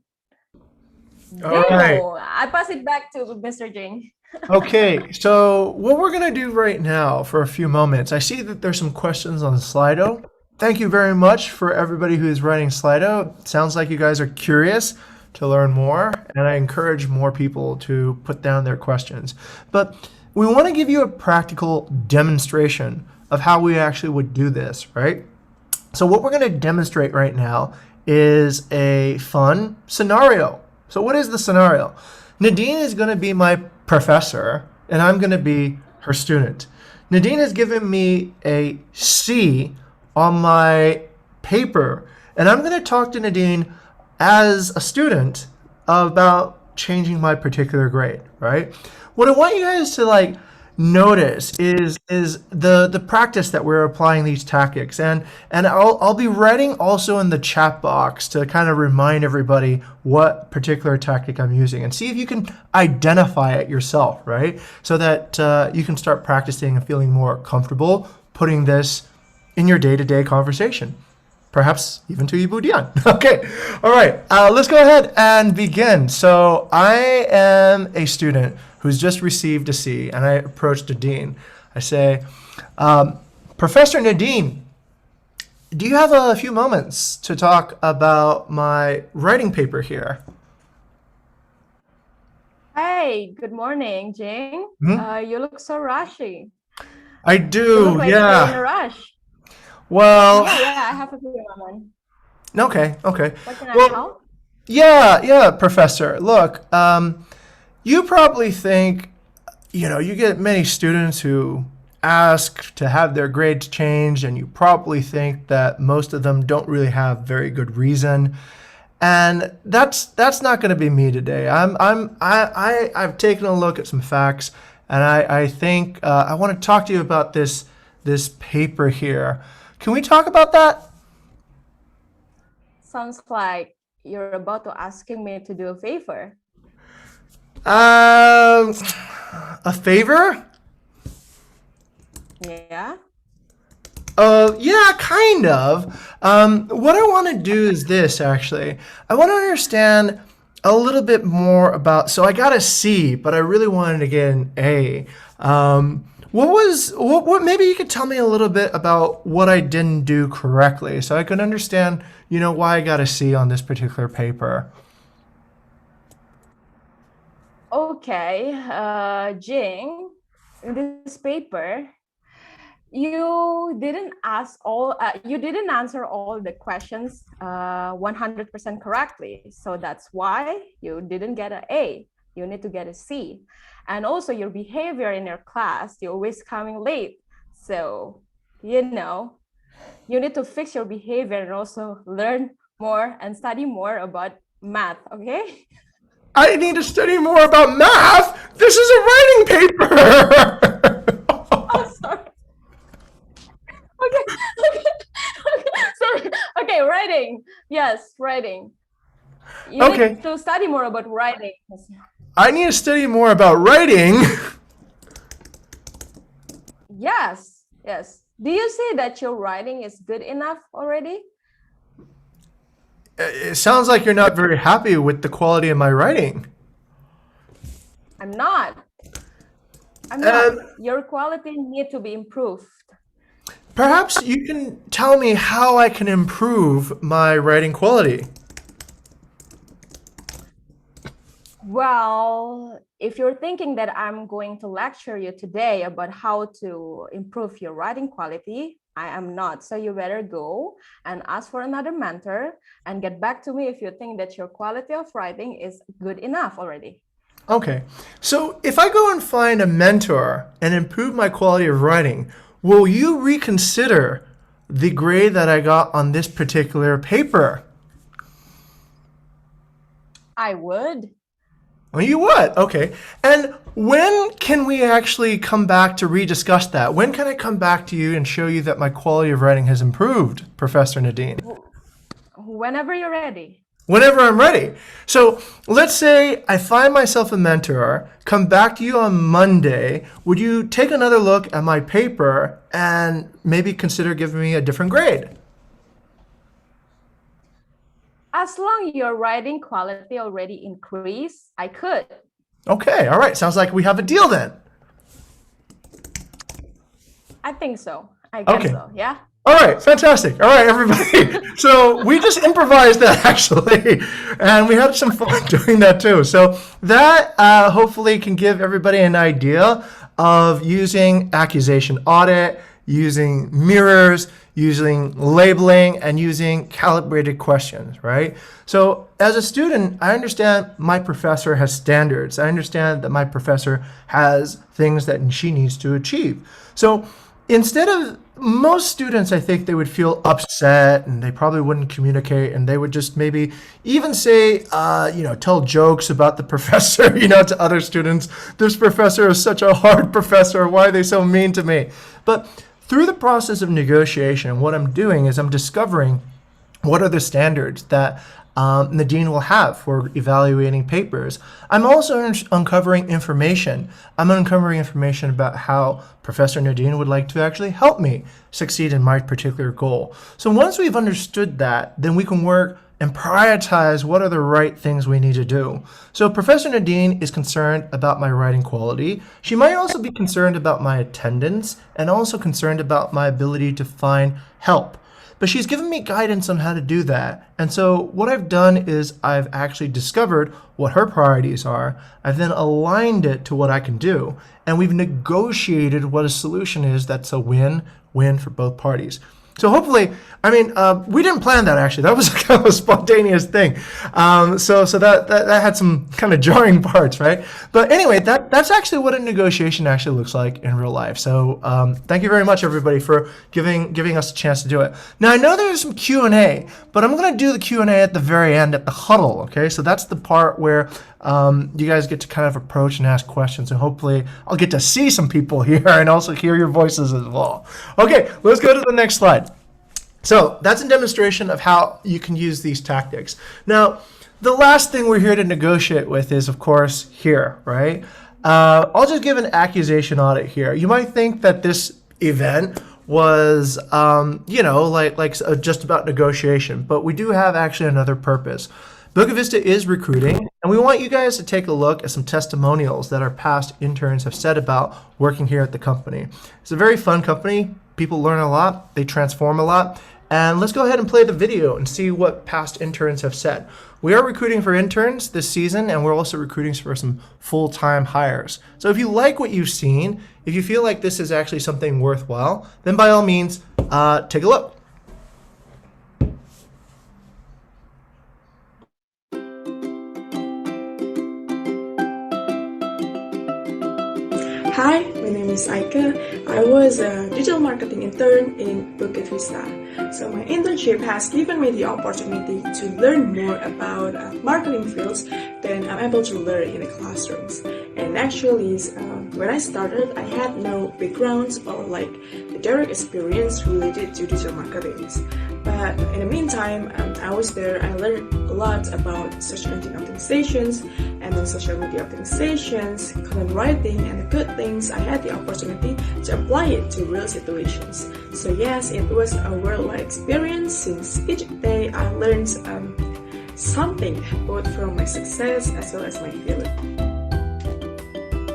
All right. I pass it back to Mr. Jing. Okay, so what we're going to do right now for a few moments, I see that there's some questions on Slido. Thank you very much for everybody who is writing Slido. It sounds like you guys are curious to learn more, and I encourage more people to put down their questions. But we want to give you a practical demonstration of how we actually would do this, right? So what we're going to demonstrate right now is a fun scenario. So what is the scenario? Nadine is going to be my professor, and I'm going to be her student. Nadine has given me a C on my paper, and I'm going to talk to Nadine as a student about changing my particular grade, right? What I want you guys to notice is the practice that we're applying these tactics, and I'll be writing also in the chat box to kind of remind everybody what particular tactic I'm using, and see if you can identify it yourself, right? So that you can start practicing and feeling more comfortable putting this in your day-to-day conversation, perhaps even to Ibu Dian. Okay, all right, let's go ahead and begin. So I am a student who's just received a C, and I approached Nadine. I say, Professor Nadine, do you have a few moments to talk about my writing paper here? Hey, good morning, Jing. You look so rushy. I You do, look like you're in a rush. Well, Yeah, I have a few moments. okay. What can I help? Yeah, Professor. Look, you probably think you get many students who ask to have their grades changed, and you probably think that most of them don't really have very good reason. And that's not going to be me today. I've taken a look at some facts, and I think I want to talk to you about this paper here. Can we talk about that? Sounds like you're about to asking me to do a favor. A favor? Yeah. Yeah, kind of. What I want to do is this, actually. I want to understand a little bit more about, so I got a C, but I really wanted to get an A. What maybe you could tell me a little bit about what I didn't do correctly so I can understand, why I got a C on this particular paper. Okay, Jing, in this paper, you didn't answer all the questions 100% correctly. So that's why you didn't get an A. You need to get a C. And also your behavior in your class, you're always coming late. So, you need to fix your behavior and also learn more and study more about math, okay? I need to study more about math? This is a writing paper! Oh, sorry. Okay. Sorry. Okay, writing. Yes, writing. You Okay. need to study more about writing. I need to study more about writing. Yes. Do you say that your writing is good enough already? It sounds like you're not very happy with the quality of my writing. I'm not. Your quality need to be improved. Perhaps you can tell me how I can improve my writing quality. Well, if you're thinking that I'm going to lecture you today about how to improve your writing quality, I am not. So you better go and ask for another mentor and get back to me if you think that your quality of writing is good enough already. Okay, so if I go and find a mentor and improve my quality of writing, will you reconsider the grade that I got on this particular paper? I would. Oh, you would? Okay. And when can we actually come back to rediscuss that? When can I come back to you and show you that my quality of writing has improved, Professor Nadine? Whenever you're ready. Whenever I'm ready. So let's say I find myself a mentor, come back to you on Monday. Would you take another look at my paper and maybe consider giving me a different grade? As long your writing quality already increased, I could. Okay, all right. Sounds like we have a deal then. I think so. I guess Okay. so, yeah? All right, fantastic. All right, everybody. So we just improvised that actually, and we had some fun doing that too. So that hopefully can give everybody an idea of using accusation audit, using mirrors, using labeling, and using calibrated questions, right? So as a student, I understand my professor has standards. I understand that my professor has things that she needs to achieve. So instead of most students, I think they would feel upset and they probably wouldn't communicate and they would just maybe even say, tell jokes about the professor, to other students. This professor is such a hard professor. Why are they so mean to me? But through the process of negotiation, what I'm doing is I'm discovering what are the standards that Nadine will have for evaluating papers. I'm also uncovering information. I'm uncovering information about how Professor Nadine would like to actually help me succeed in my particular goal. So once we've understood that, then we can work and prioritize what are the right things we need to do. So Professor Nadine is concerned about my writing quality. She might also be concerned about my attendance and also concerned about my ability to find help. But she's given me guidance on how to do that. And so what I've done is I've actually discovered what her priorities are. I've then aligned it to what I can do. And we've negotiated what a solution is that's a win-win for both parties. So hopefully, we didn't plan that actually. That was kind of a spontaneous thing. So that had some kind of jarring parts, right? But anyway, that that's actually what a negotiation actually looks like in real life. So thank you very much, everybody, for giving us a chance to do it. Now, I know there's some Q&A, but I'm going to do the Q&A at the very end at the huddle, okay? So that's the part where you guys get to kind of approach and ask questions, and hopefully I'll get to see some people here and also hear your voices as well. Okay, let's go to the next slide. So that's a demonstration of how you can use these tactics. Now, the last thing we're here to negotiate with is, of course, here, right? I'll just give an accusation audit here. You might think that this event was, just about negotiation, but we do have actually another purpose. Bukit Vista is recruiting, and we want you guys to take a look at some testimonials that our past interns have said about working here at the company. It's a very fun company. People learn a lot, they transform a lot, and let's go ahead and play the video and see what past interns have said. We are recruiting for interns this season, and we're also recruiting for some full-time hires. So if you like what you've seen, if you feel like this is actually something worthwhile, then by all means, take a look. Hi, my name is Aika. I was a digital marketing intern in Bukit Vista. So my internship has given me the opportunity to learn more about marketing fields than I'm able to learn in the classrooms. And actually, when I started, I had no backgrounds or like the direct experience related to digital marketing. But in the meantime, I was there. I learned a lot about search engine optimizations and then social media optimizations, content writing, and the good things. I had the opportunity to apply it to real situations. So yes, it was a worldwide experience since each day I learned something both from my success as well as my failure.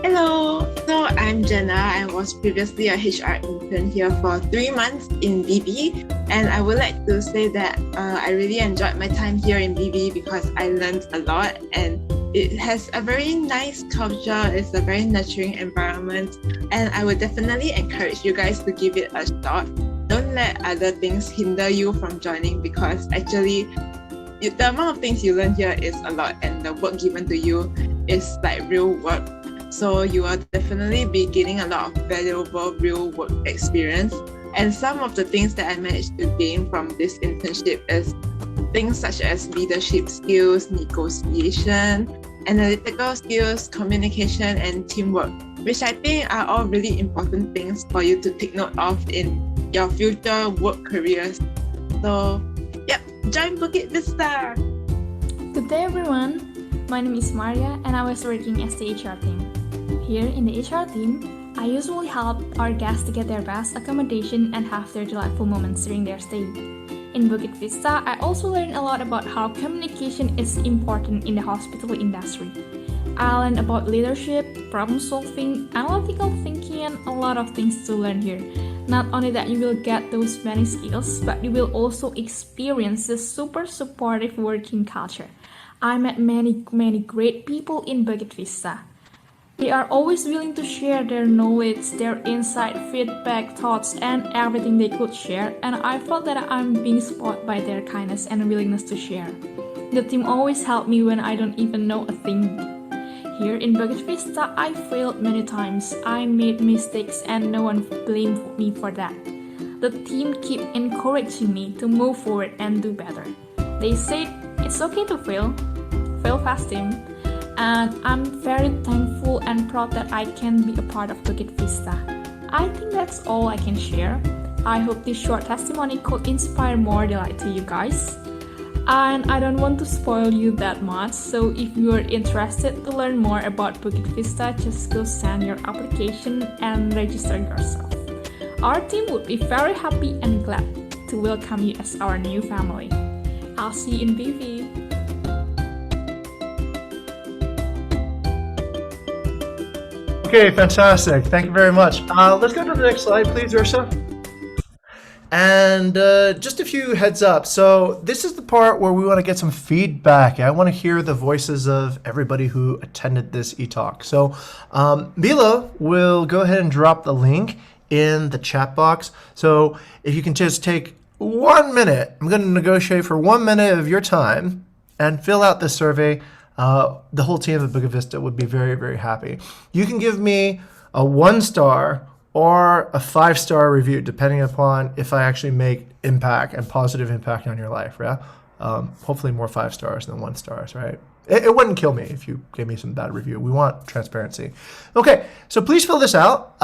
Hello, so I'm Jenna. I was previously a HR intern here for 3 months in BB, and I would like to say that I really enjoyed my time here in BB because I learned a lot, and it has a very nice culture. It's a very nurturing environment, and I would definitely encourage you guys to give it a shot. Don't let other things hinder you from joining, because actually the amount of things you learn here is a lot, and the work given to you is like real work. So you will definitely be getting a lot of valuable real work experience. And some of the things that I managed to gain from this internship is things such as leadership skills, negotiation, analytical skills, communication, and teamwork, which I think are all really important things for you to take note of in your future work careers. So, yep, join Bukit Vista! Good day, everyone. My name is Maria, and I was working as the HR team. Here in the HR team, I usually help our guests to get their best accommodation and have their delightful moments during their stay. In Bukit Vista, I also learned a lot about how communication is important in the hospitality industry. I learned about leadership, problem solving, analytical thinking, and a lot of things to learn here. Not only that you will get those many skills, but you will also experience the super supportive working culture. I met many great people in Bukit Vista. They are always willing to share their knowledge, their insight, feedback, thoughts, and everything they could share, and I felt that I'm being supported by their kindness and willingness to share. The team always helped me when I don't even know a thing. Here in Bukit Vista, I failed many times. I made mistakes and no one blamed me for that. The team kept encouraging me to move forward and do better. They said it's okay to fail fast team. And I'm very thankful and proud that I can be a part of Bukit Vista. I think that's all I can share. I hope this short testimony could inspire more delight to you guys. And I don't want to spoil you that much, so if you are interested to learn more about Bukit Vista, just go send your application and register yourself. Our team would be very happy and glad to welcome you as our new family. I'll see you in BV. Okay, fantastic. Thank you very much. Let's go to the next slide, please, Ursa. And just a few heads up. So this is the part where we want to get some feedback. I want to hear the voices of everybody who attended this e-talk. So Mila will go ahead and drop the link in the chat box. So if you can just take 1 minute, I'm going to negotiate for 1 minute of your time and fill out this survey. the whole team at Bukit Vista would be very, very happy. You can give me a 1-star or a 5-star review, depending upon if I actually make impact and positive impact on your life. Yeah. Hopefully more 5 stars than 1 stars, right? It wouldn't kill me if you gave me some bad review. We want transparency. Okay, so please fill this out.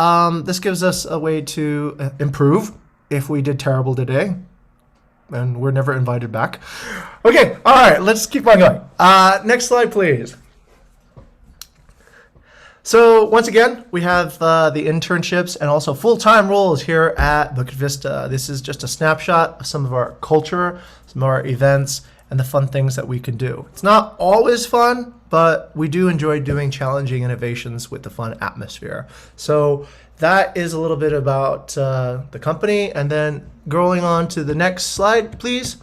This gives us a way to improve if we did terrible today, and we're never invited back. Okay, all right, let's keep on going. Next slide, please. So once again, we have the internships and also full-time roles here at Bukit Vista. This is just a snapshot of some of our culture, some of our events, and the fun things that we can do. It's not always fun, but we do enjoy doing challenging innovations with the fun atmosphere. So that is a little bit about the company. And then going on to the next slide, please.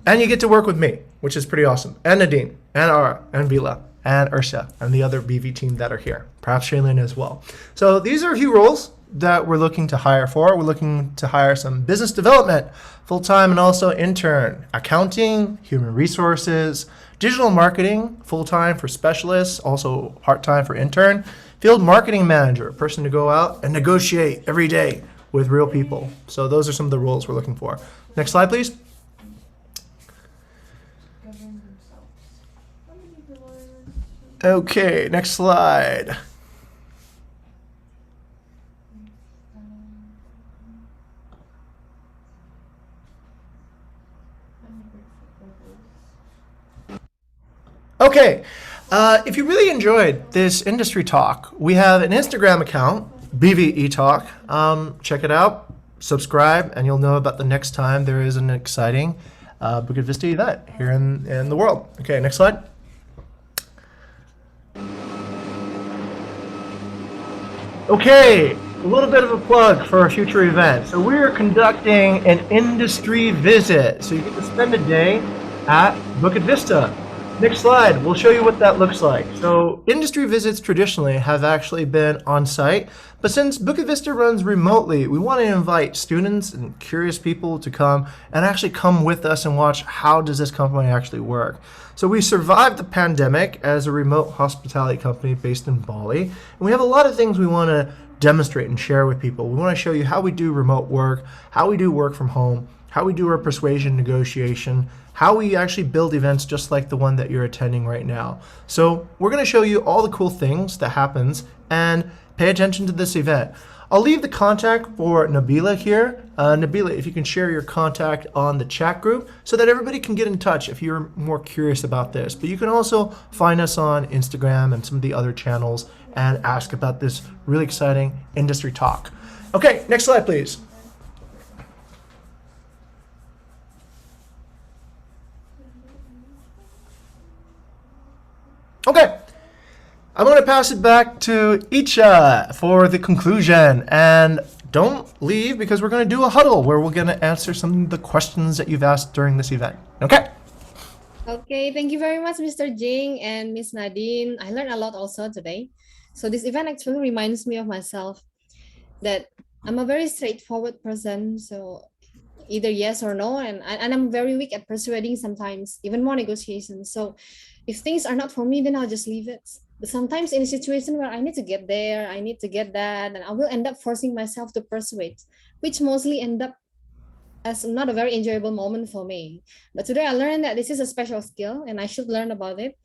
And you get to work with me, which is pretty awesome. And Nadine, and Ara, and Vila, and Ursha, and the other BV team that are here. Perhaps Shailene as well. So these are a few roles that we're looking to hire for. We're looking to hire some business development, full-time and also intern, accounting, human resources, digital marketing, full-time for specialists, also part-time for intern, field marketing manager, a person to go out and negotiate every day with real people. So those are some of the roles we're looking for. Next slide, please. Okay, next slide. Okay, if you really enjoyed this industry talk, we have an Instagram account, BVE Talk. Check it out, subscribe, and you'll know about the next time there is an exciting Bukit Vista event here in the world. Okay, next slide. Okay, a little bit of a plug for a future event. So we're conducting an industry visit. So you get to spend a day at Bukit Vista. Next slide, we'll show you what that looks like. So industry visits traditionally have actually been on site, but since Bukit Vista runs remotely, we want to invite students and curious people to come and actually come with us and watch how does this company actually work. So we survived the pandemic as a remote hospitality company based in Bali, and we have a lot of things we want to demonstrate and share with people. We want to show you how we do remote work, how we do work from home, how we do our persuasion negotiation, how we actually build events just like the one that you're attending right now. So we're going to show you all the cool things that happens and pay attention to this event. I'll leave the contact for Nadilla here. Nadilla, if you can share your contact on the chat group so that everybody can get in touch if you're more curious about this. But you can also find us on Instagram and some of the other channels and ask about this really exciting industry talk. Okay, next slide, please. Okay, I'm going to pass it back to Icha for the conclusion. And don't leave because we're going to do a huddle where we're going to answer some of the questions that you've asked during this event. Okay? Okay, thank you very much, Mr. Jing and Miss Nadine. I learned a lot also today. So this event actually reminds me of myself that I'm a very straightforward person. So either yes or no, and I'm very weak at persuading sometimes, even more negotiations. So if things are not for me, then I'll just leave it. But sometimes in a situation where I need to get there, I need to get that, and I will end up forcing myself to persuade, which mostly end up as not a very enjoyable moment for me. But today I learned that this is a special skill and I should learn about it.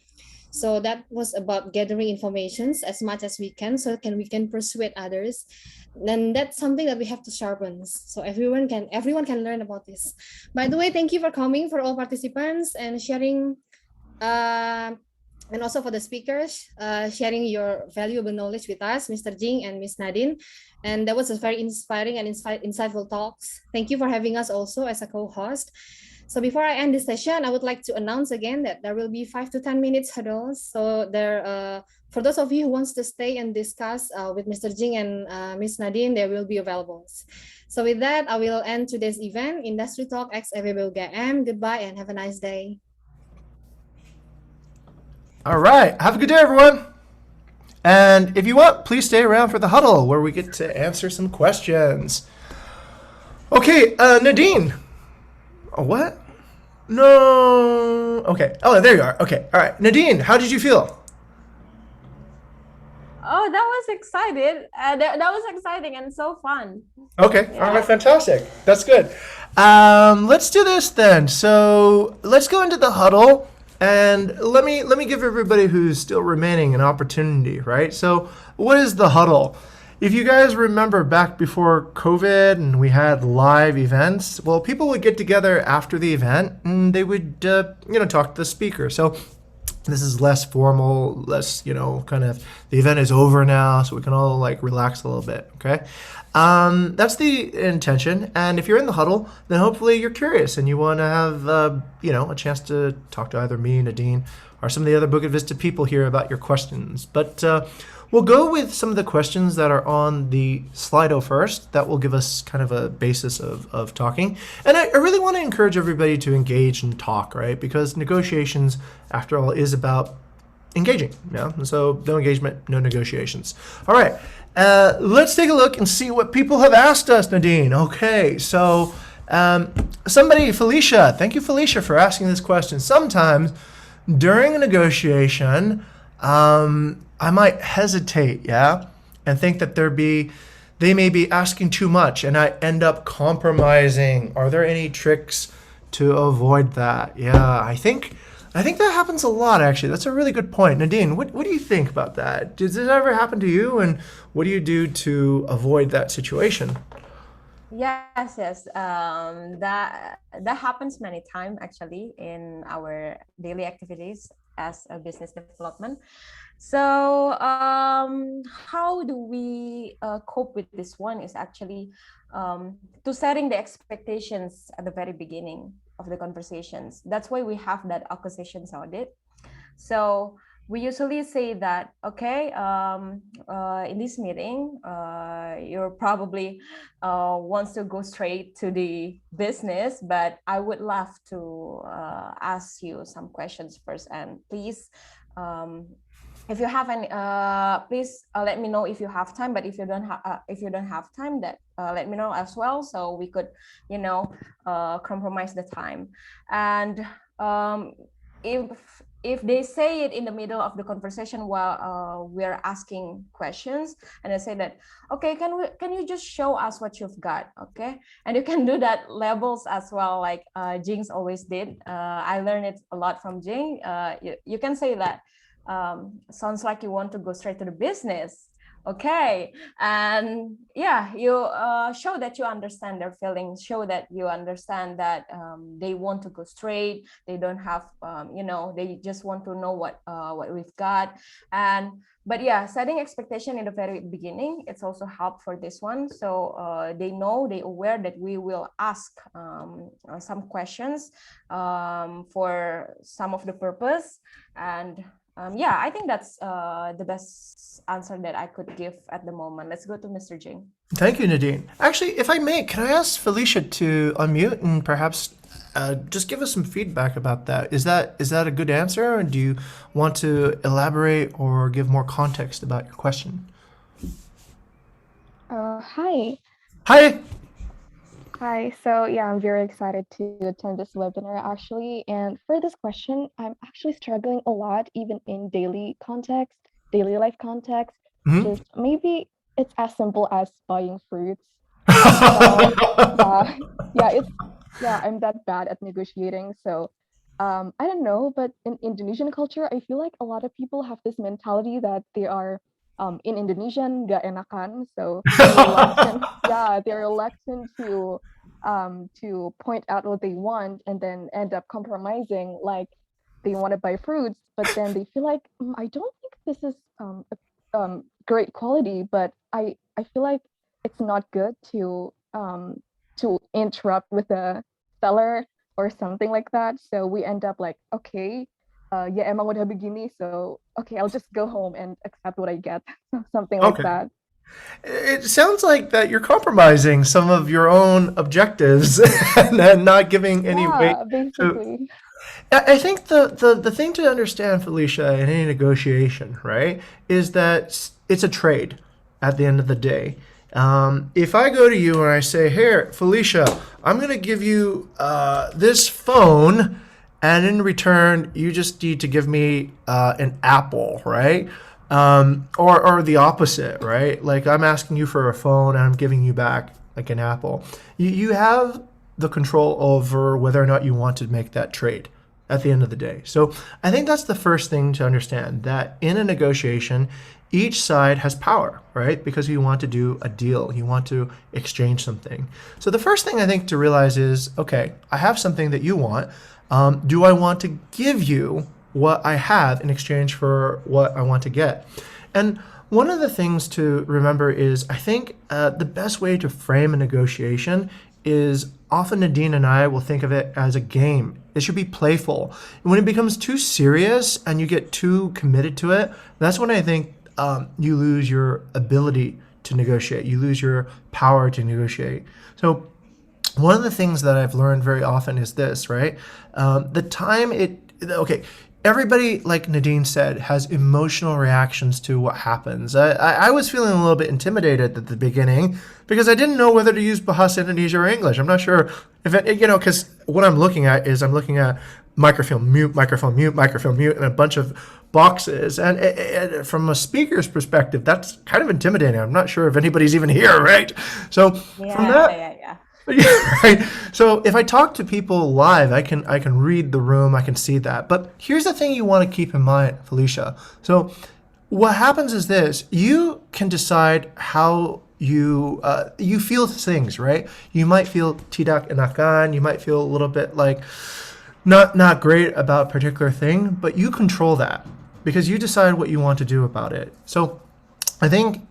So that was about gathering information as much as we can, so we can persuade others. And that's something that we have to sharpen. So everyone can learn about this. By the way, thank you for coming, for all participants and sharing, and also for the speakers, sharing your valuable knowledge with us, Mr. Jing and Miss Nadine. And that was a very inspiring and insightful talks. Thank you for having us also as a co-host. So before I end this session, I would like to announce again that there will be 5 to 10 minutes huddles. So there, for those of you who wants to stay and discuss with Mr. Jing and Miss Nadine, they will be available. So with that, I will end today's event, Industry Talk X FEB UGM. Goodbye and have a nice day. All right. Have a good day, everyone. And if you want, please stay around for the huddle where we get to answer some questions. Okay, Nadine. What? No. Okay. Oh, there you are. Okay. All right. Nadine, how did you feel? Oh, that was excited. That was exciting and so fun. Okay. Yeah. All right. Fantastic. That's good. Let's do this then. So let's go into the huddle, and let me give everybody who's still remaining an opportunity. Right. So what is the huddle? If you guys remember back before COVID and we had live events, well, people would get together after the event and they would, talk to the speaker. So this is less formal, less, kind of the event is over now, so we can all like relax a little bit, okay? That's the intention. And if you're in the huddle, then hopefully you're curious and you want to have, a chance to talk to either me, Nadine, or some of the other Bukit Vista people here about your questions. But we'll go with some of the questions that are on the Slido first. That will give us kind of a basis of talking. And I really want to encourage everybody to engage and talk, right? Because negotiations, after all, is about engaging. Yeah. So no engagement, no negotiations. All right. Let's take a look and see what people have asked us, Nadine. Okay. So Felicia, thank you, Felicia, for asking this question. Sometimes during a negotiation, I might hesitate, and think that they may be asking too much, and I end up compromising. Are there any tricks to avoid that? Yeah, I think that happens a lot, actually. That's a really good point. Nadine, what do you think about that? Does this ever happen to you, and what do you do to avoid that situation? Yes. That happens many times actually in our daily activities as a business development. So how do we cope with this one is actually to setting the expectations at the very beginning of the conversations. That's why we have that acquisitions audit. So we usually say that, okay, in this meeting, you're probably wants to go straight to the business, but I would love to ask you some questions first. And please, if you have any, please let me know if you have time. But if you don't have time, that let me know as well, so we could, compromise the time. And if they say it in the middle of the conversation while we're asking questions, and they say that, okay, can you just show us what you've got, okay? And you can do that levels as well, like Jing's always did. I learned it a lot from Jing. You can say that, sounds like you want to go straight to the business. Okay, and yeah, you show that you understand their feelings, show that you understand that they want to go straight, they don't have, they just want to know what we've got. But yeah, setting expectation in the very beginning, it's also help for this one. So they aware that we will ask some questions for some of the purpose. And yeah, I think that's the best answer that I could give at the moment. Let's go to Mr. Jing. Thank you, Nadine. Actually, if I may, can I ask Felicia to unmute and perhaps just give us some feedback about that? Is that a good answer, or do you want to elaborate or give more context about your question? Hi. Hi. Hi. So yeah, I'm very excited to attend this webinar actually. And for this question, I'm actually struggling a lot, even in daily life context. Just maybe it's as simple as buying fruits. I'm that bad at negotiating. So I don't know, but in Indonesian culture, I feel like a lot of people have this mentality that they are in Indonesian gak enakan, so they're reluctant to point out what they want and then end up compromising, like they want to buy fruits, but then they feel like I don't think this is great quality, but I feel like it's not good to interrupt with a seller or something like that. So we end up like, okay, ya emang udah begini, so okay, I'll just go home and accept what I get, something like that. It sounds like that you're compromising some of your own objectives and not giving any weight. Basically. I think the thing to understand, Felicia, in any negotiation, right, is that it's a trade at the end of the day. If I go to you and I say, here, Felicia, I'm going to give you this phone, and in return, you just need to give me an apple, right? Or the opposite, right? Like I'm asking you for a phone and I'm giving you back like an apple. You have the control over whether or not you want to make that trade at the end of the day. So I think that's the first thing to understand, that in a negotiation, each side has power, right? Because you want to do a deal, you want to exchange something. So the first thing I think to realize is, okay, I have something that you want. Do I want to give you what I have in exchange for what I want to get? And one of the things to remember is, I think the best way to frame a negotiation is, often Nadine and I will think of it as a game. It should be playful. And when it becomes too serious and you get too committed to it, that's when I think you lose your ability to negotiate. You lose your power to negotiate. So one of the things that I've learned very often is this, right? Everybody, like Nadine said, has emotional reactions to what happens. I was feeling a little bit intimidated at the beginning because I didn't know whether to use Bahasa Indonesia or English. I'm not sure if it, because what I'm looking at microphone mute, microphone mute, microphone mute, and a bunch of boxes. And from a speaker's perspective, that's kind of intimidating. I'm not sure if anybody's even here, right? So from that. Right. So if I talk to people live, I can read the room, I can see that. But here's the thing you want to keep in mind, Felicia. So what happens is this: you can decide how you feel things, right? You might feel tidak enakan, you might feel a little bit like not great about a particular thing, but you control that because you decide what you want to do about it. So I think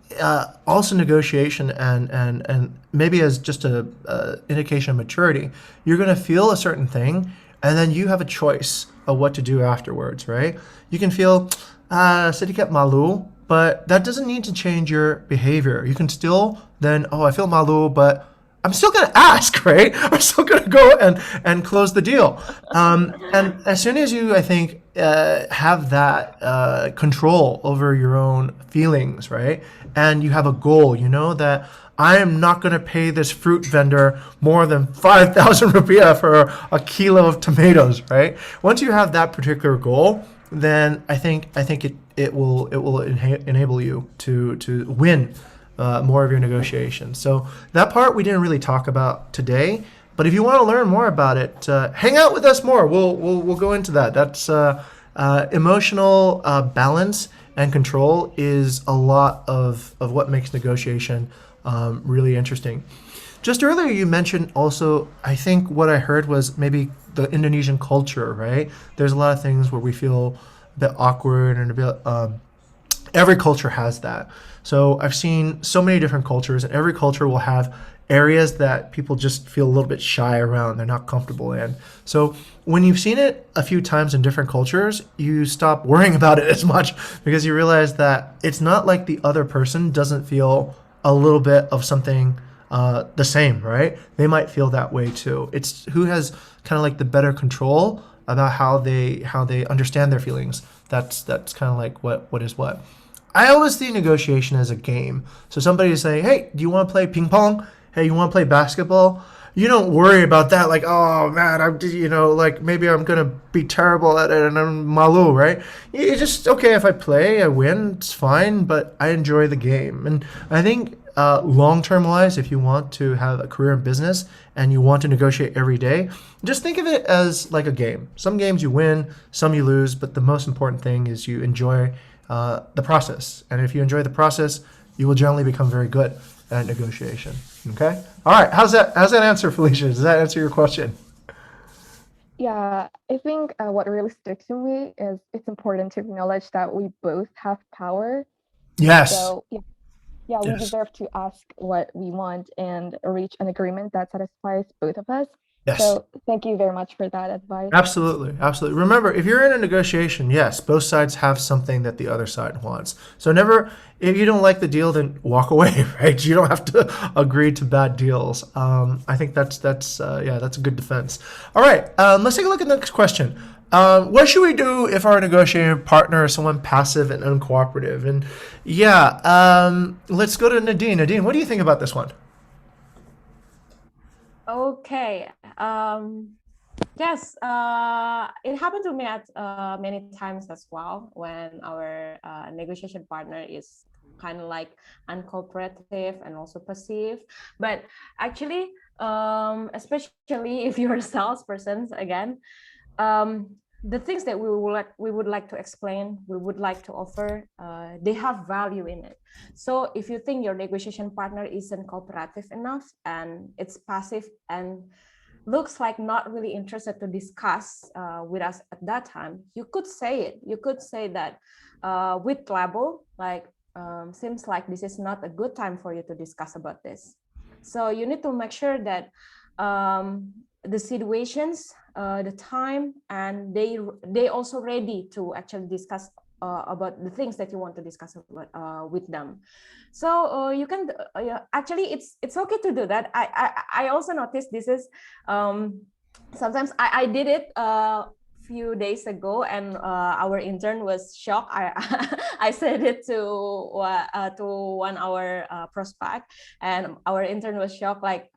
also negotiation and maybe as just a indication of maturity, you're going to feel a certain thing, and then you have a choice of what to do afterwards, right? You can feel sedikit malu, but that doesn't need to change your behavior. You can still then, I feel malu, but I'm still going to ask, right? I'm still going to go and close the deal. And as soon as you, I think, have that control over your own feelings, right? And you have a goal, you know that I am not going to pay this fruit vendor more than 5,000 rupiah for a kilo of tomatoes, right? Once you have that particular goal, then I think it will enable you to win more of your negotiations. So that part we didn't really talk about today, but if you want to learn more about it, hang out with us more. We'll go into that. That's emotional balance and control is a lot of what makes negotiation really interesting. Just earlier you mentioned also, I think what I heard was maybe the Indonesian culture, right? There's a lot of things where we feel a bit awkward and a bit every culture has that. So I've seen so many different cultures, and every culture will have areas that people just feel a little bit shy around, they're not comfortable in. So when you've seen it a few times in different cultures, you stop worrying about it as much because you realize that it's not like the other person doesn't feel a little bit of something the same, right? They might feel that way too. It's who has kind of like the better control about how they understand their feelings. That's kind of like what is what. I always see negotiation as a game. So somebody is saying, hey, do you want to play ping pong? Hey, you want to play basketball? You don't worry about that. Like, oh man, like maybe I'm going to be terrible at it and I'm malu, right? It's just, okay, if I play, I win, it's fine, but I enjoy the game. And I think long-term wise, if you want to have a career in business and you want to negotiate every day, just think of it as like a game. Some games you win, some you lose, but the most important thing is you enjoy the process. And if you enjoy the process, you will generally become very good at negotiation. Okay? All right. How's that answer, Felicia? Does that answer your question? Yeah, I think what really sticks to me is it's important to acknowledge that we both have power. Yes. So yeah, we deserve to ask what we want and reach an agreement that satisfies both of us. Yes. So thank you very much for that advice. Absolutely. Absolutely. Remember, if you're in a negotiation, yes, both sides have something that the other side wants. So never, if you don't like the deal, then walk away, right? You don't have to agree to bad deals. I think that's a good defense. All right. Let's take a look at the next question. What should we do if our negotiating partner is someone passive and uncooperative? And yeah, let's go to Nadine. Nadine, what do you think about this one? Okay. Yes, it happened to me at many times as well when our negotiation partner is kind of like uncooperative and also passive. But actually, especially if you're a salesperson, again, the things that we would like to explain, we would like to offer, they have value in it. So if you think your negotiation partner isn't cooperative enough and it's passive and looks like not really interested to discuss with us at that time, you could say it. You could say that with label, like, seems like this is not a good time for you to discuss about this. So you need to make sure that the situations, the time, and they also ready to actually discuss about the things that you want to discuss about, with them. So you can actually it's okay to do that. I also noticed this is sometimes I did it few days ago, and our intern was shocked. I said it to one our prospect, and our intern was shocked, like,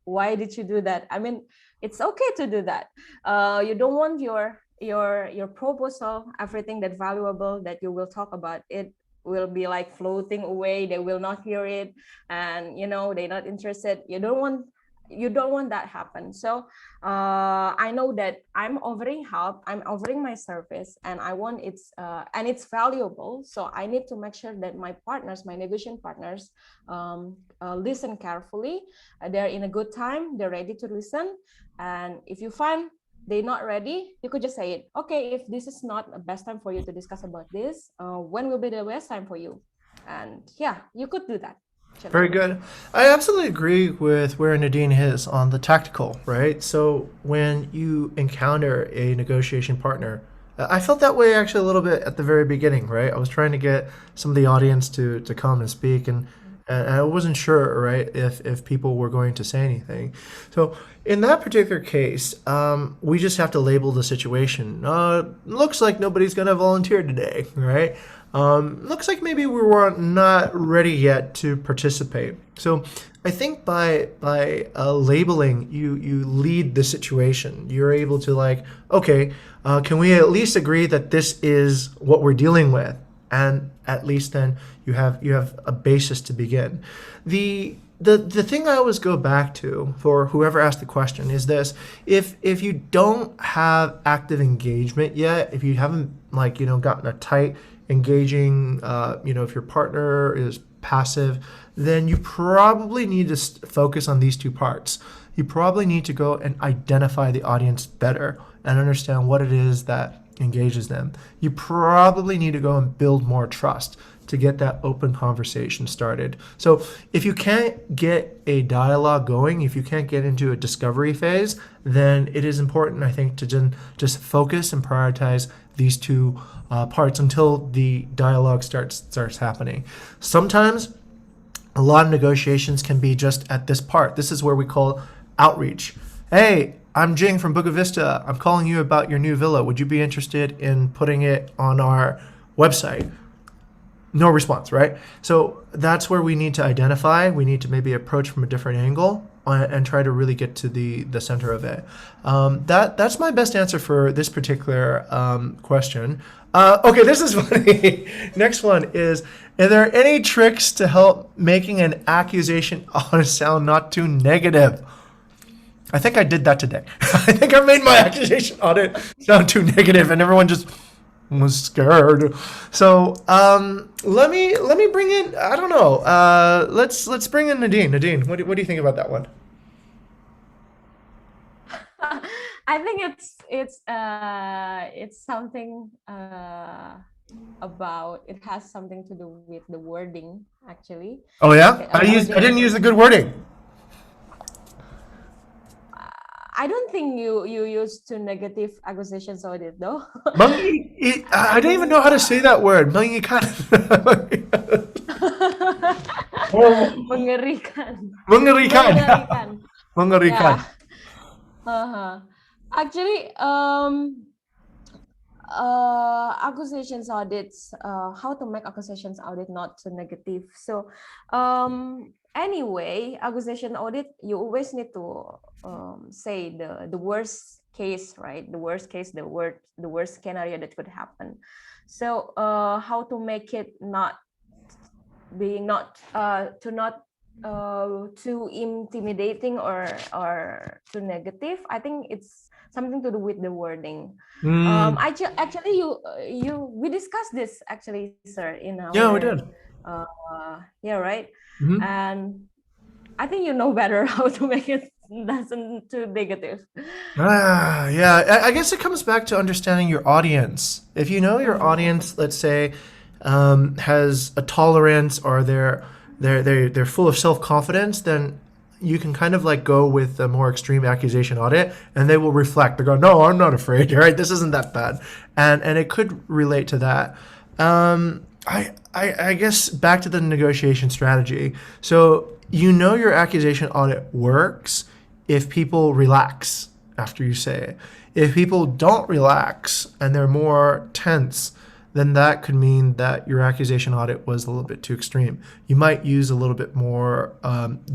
why did you do that? I mean, it's okay to do that. You don't want your proposal, everything that valuable that you will talk about, it will be like floating away. They will not hear it, and they're not interested. You don't want that happen. So I know that I'm offering help, I'm offering my service, and I want and it's valuable. So I need to make sure that my partners, my negotiation partners, listen carefully. They're in a good time, they're ready to listen. And if you find they're not ready, you could just say it. Okay, if this is not the best time for you to discuss about this, when will be the best time for you? And yeah, you could do that. Very good. I absolutely agree with where Nadine is on the tactical, right? So when you encounter a negotiation partner, I felt that way actually a little bit at the very beginning, right? I was trying to get some of the audience to come and speak, and I wasn't sure, right, if people were going to say anything. So in that particular case, we just have to label the situation. Looks like nobody's going to volunteer today, right? Looks like maybe we were not ready yet to participate. So I think by labeling, you lead the situation. You're able to, like, okay, can we at least agree that this is what we're dealing with? And at least then you have a basis to begin. The thing I always go back to for whoever asked the question is this: if you don't have active engagement yet, if you haven't gotten a tight engaging, if your partner is passive, then you probably need to focus on these two parts. You probably need to go and identify the audience better and understand what it is that engages them. You probably need to go and build more trust to get that open conversation started. So if you can't get a dialogue going, if you can't get into a discovery phase, then it is important, I think, to just focus and prioritize these two parts until the dialogue starts happening. Sometimes a lot of negotiations can be just at this part. This is where we call outreach. Hey, I'm Jing from Bukit Vista. I'm calling you about your new villa. Would you be interested in putting it on our website? No response, right? So that's where we need to identify. We need to maybe approach from a different angle and try to really get to the center of it. That's my best answer for this particular question. Okay, this is funny. Next one is, are there any tricks to help making an accusation audit sound not too negative? I think I did that today. I think I made my accusation audit sound too negative, and everyone just was scared. So let me bring in, I don't know. Let's bring in Nadine. Nadine, what do you think about that one? I think it's something about, it has something to do with the wording, actually. Oh yeah, I didn't use the good wording. I don't think you used to negative accusations audit though. I don't even know how to say that word. Mengerikan. Mengerikan. Mengerikan. Yeah. Actually, accusations audits, how to make accusations audit not so negative. So anyway, accusation audit, you always need to say the worst case, right? The worst case, the worst scenario that could happen. So how to make it not being not too intimidating or too negative. I think it's something to do with the wording. Actually, we discussed this actually, sir, in our Yeah, we did. Yeah, right. And I think you know better how to make it doesn't too negative. Yeah, I guess it comes back to understanding your audience. If you know your audience, let's say, has a tolerance, or they're full of self-confidence, then you can kind of like go with a more extreme accusation audit, and they will reflect. They go, no, I'm not afraid, right? This isn't that bad. And it could relate to that. I guess back to the negotiation strategy. So you know your accusation audit works if people relax after you say it. If people don't relax and they're more tense, then that could mean that your accusation audit was a little bit too extreme. You might use a little bit more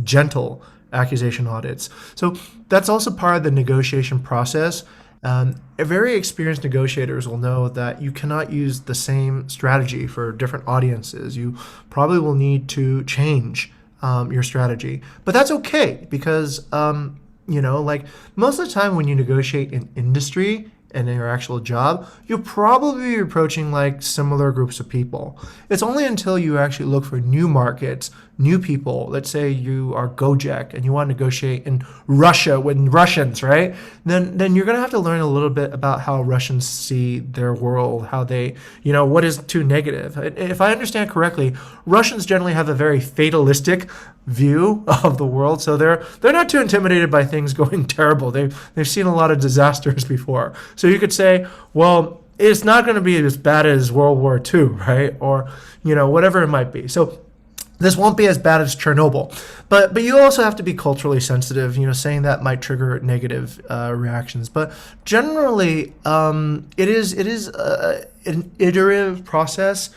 gentle accusation audits. So that's also part of the negotiation process. Very experienced negotiators will know that you cannot use the same strategy for different audiences. You probably will need to change your strategy. But that's okay, because like most of the time when you negotiate in industry and in your actual job, you'll probably be approaching like similar groups of people. It's only until you actually look for new markets, new people. Let's say you are Gojek and you want to negotiate in Russia with Russians, right? Then you're gonna have to learn a little bit about how Russians see their world, how they, what is too negative. If I understand correctly, Russians generally have a very fatalistic view of the world, so they're not too intimidated by things going terrible. They've seen a lot of disasters before. So you could say, well, it's not going to be as bad as World War II, right? Or whatever it might be. So this won't be as bad as Chernobyl, but you also have to be culturally sensitive. Saying that might trigger negative reactions, but generally, it is an iterative process.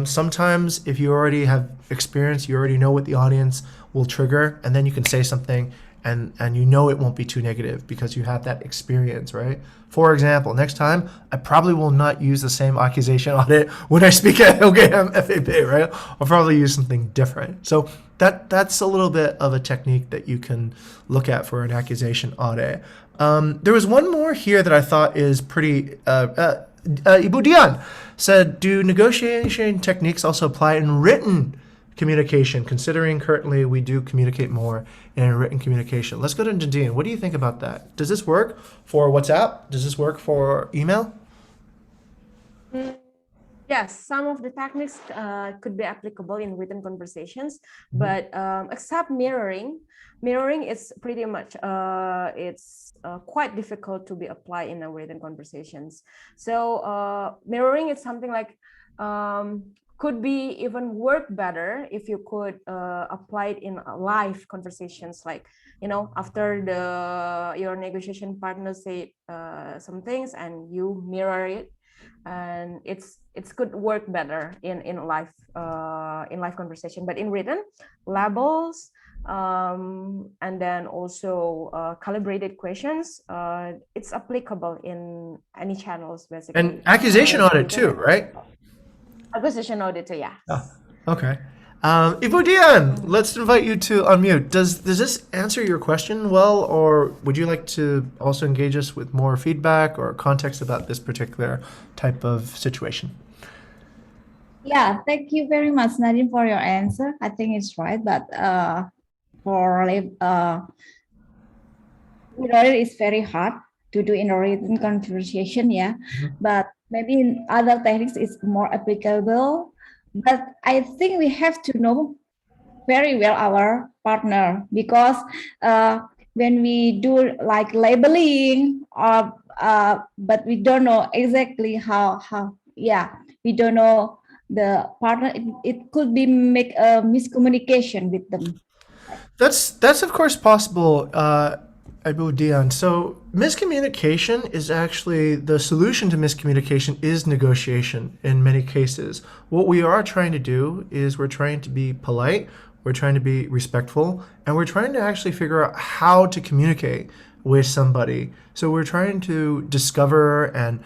Sometimes if you already have experience, you already know what the audience will trigger, and then you can say something and it won't be too negative because you have that experience, right? For example, next time, I probably will not use the same accusation audit when I speak at UGM FEB, right? I'll probably use something different. So that's a little bit of a technique that you can look at for an accusation audit. There was one more here that I thought is pretty... Ibu Dian said, do negotiation techniques also apply in written communication, considering currently we do communicate more in written communication? Let's go to Nadine. What do you think about that? Does this work for WhatsApp? Does this work for email? Yes, some of the techniques could be applicable in written conversations, but except mirroring is pretty much it's quite difficult to be applied in a written conversations. So mirroring is something like could be even work better if you could apply it in live conversations, like after your negotiation partner say some things and you mirror it, and it's could work better in live conversation. But in written, labels and then also calibrated questions, it's applicable in any channels basically. And accusation audit too, right? Acquisition audit, yeah. Oh, okay. Ibu Dian, let's invite you to unmute. Does this answer your question well, or would you like to also engage us with more feedback or context about this particular type of situation? Yeah, thank you very much, Nadine, for your answer. I think it's right, but it's very hard to do in a written conversation, yeah. But maybe in other techniques it's more applicable. But I think we have to know very well our partner, because when we do like labeling but we don't know exactly how we don't know the partner, it could be make a miscommunication with them. That's of course possible. Dion. So miscommunication is actually, the solution to miscommunication is negotiation in many cases. What we are trying to do is we're trying to be polite, we're trying to be respectful, and we're trying to actually figure out how to communicate with somebody. So we're trying to discover and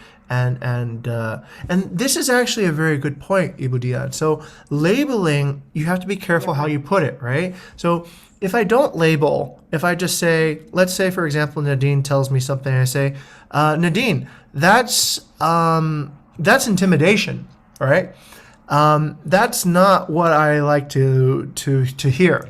this is actually a very good point, Ibu Dian. So labeling, you have to be careful how you put it, right? So if I don't label, if I just say, let's say for example, Nadine tells me something, and I say, Nadine, that's intimidation, all right? That's not what I like to hear.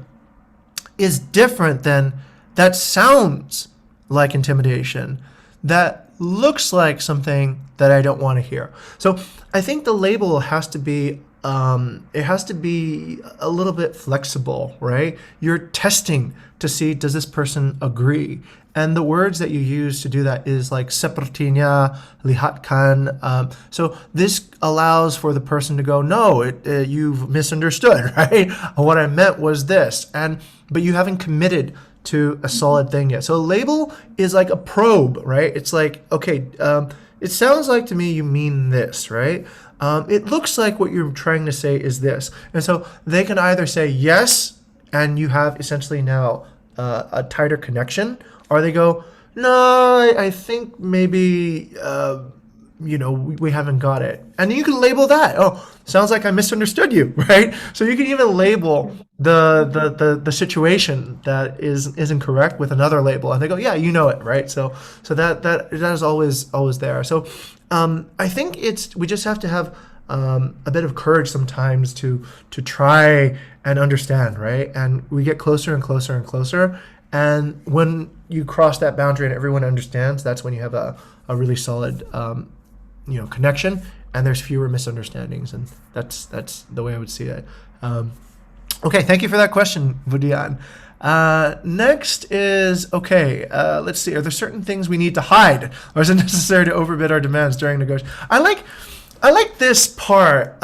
Is different than that sounds like intimidation. That looks like something that I don't want to hear. So I think the label has to be it has to be a little bit flexible, right? You're testing to see, does this person agree? And the words that you use to do that is like sepertinya, lihatkan. So this allows for the person to go, no, you've misunderstood, right? What I meant was this, but you haven't committed to a solid thing yet. So a label is like a probe, right? It's like, okay, it sounds like to me you mean this, right? It looks like what you're trying to say is this. And so they can either say yes, and you have essentially now a tighter connection, or they go, no, I think maybe, we haven't got it. And you can label that. Oh, sounds like I misunderstood you, right? So you can even label the situation that is incorrect with another label, and they go, yeah, you know it, right? So that is always there. So I think we just have to have a bit of courage sometimes to try and understand, right? And we get closer and closer and closer. And when you cross that boundary and everyone understands, that's when you have a really solid connection, and there's fewer misunderstandings, and that's the way I would see it. Okay, thank you for that question, Vudian. Next is, let's see, are there certain things we need to hide, or is it necessary to overbid our demands during negotiation? I like this part,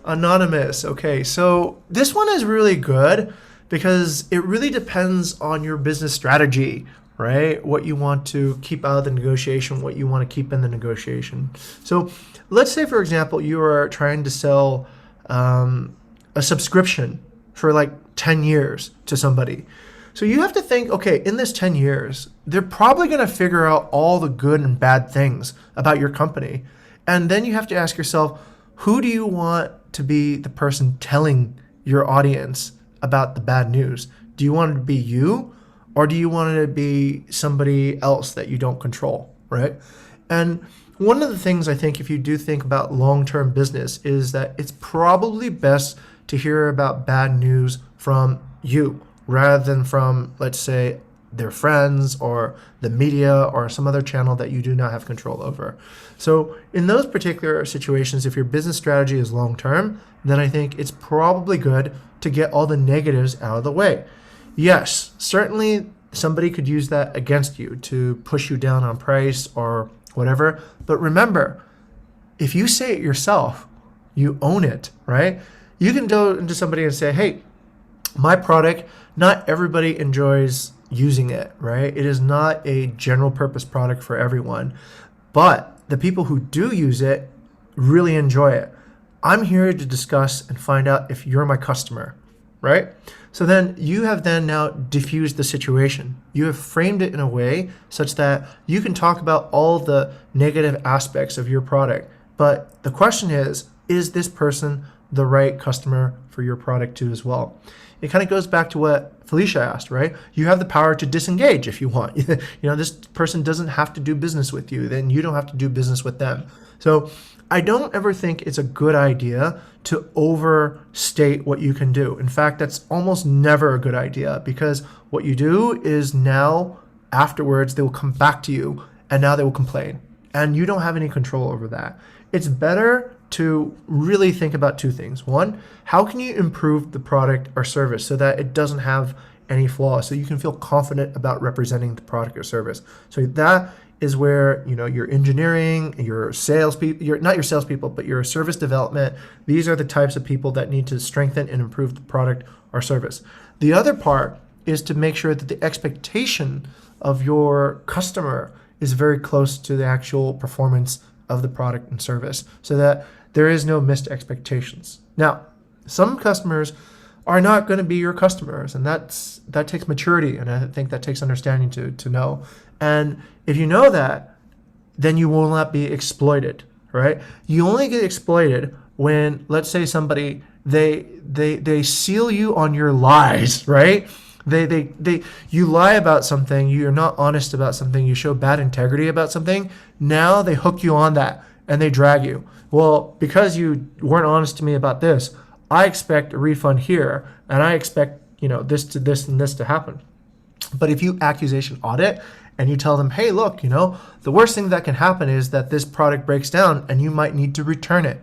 anonymous. Okay, so this one is really good because it really depends on your business strategy, right? What you want to keep out of the negotiation, what you want to keep in the negotiation. So let's say, for example, you are trying to sell a subscription for like 10 years to somebody. So you have to think, okay, in this 10 years, they're probably going to figure out all the good and bad things about your company. And then you have to ask yourself, who do you want to be the person telling your audience about the bad news? Do you want it to be you, or do you want it to be somebody else that you don't control, right? And one of the things I think, if you do think about long-term business, is that it's probably best to hear about bad news from you rather than from, let's say, their friends or the media or some other channel that you do not have control over. So in those particular situations, if your business strategy is long-term, then I think it's probably good to get all the negatives out of the way. Yes, certainly somebody could use that against you to push you down on price or whatever. But remember, if you say it yourself, you own it, right? You can go into somebody and say, hey, my product, not everybody enjoys using it, right? It is not a general purpose product for everyone, but the people who do use it really enjoy it. I'm here to discuss and find out if you're my customer, right? So then you have now diffused the situation. You have framed it in a way such that you can talk about all the negative aspects of your product. But the question is this person the right customer for your product too as well? It kind of goes back to what Felicia asked, right? You have the power to disengage if you want. This person doesn't have to do business with you, then you don't have to do business with them. So I don't ever think it's a good idea to overstate what you can do. In fact, that's almost never a good idea, because what you do is now afterwards they will come back to you and now they will complain, and you don't have any control over that. It's better to really think about two things. One, how can you improve the product or service so that it doesn't have any flaws, so you can feel confident about representing the product or service? So that is where your engineering, your salespeople, not your salespeople, but your service development. These are the types of people that need to strengthen and improve the product or service. The other part is to make sure that the expectation of your customer is very close to the actual performance of the product and service, so that there is no missed expectations. Now, some customers are not going to be your customers, and that takes maturity, and I think that takes understanding to know. And if you know that, then you will not be exploited, right? You only get exploited when, let's say, somebody they seal you on your lies, right? You lie about something, you're not honest about something, you show bad integrity about something. Now they hook you on that and they drag you. Well, because you weren't honest to me about this, I expect a refund here, and I expect, this to this and this to happen. But if you accusation audit and you tell them, hey, look, the worst thing that can happen is that this product breaks down and you might need to return it.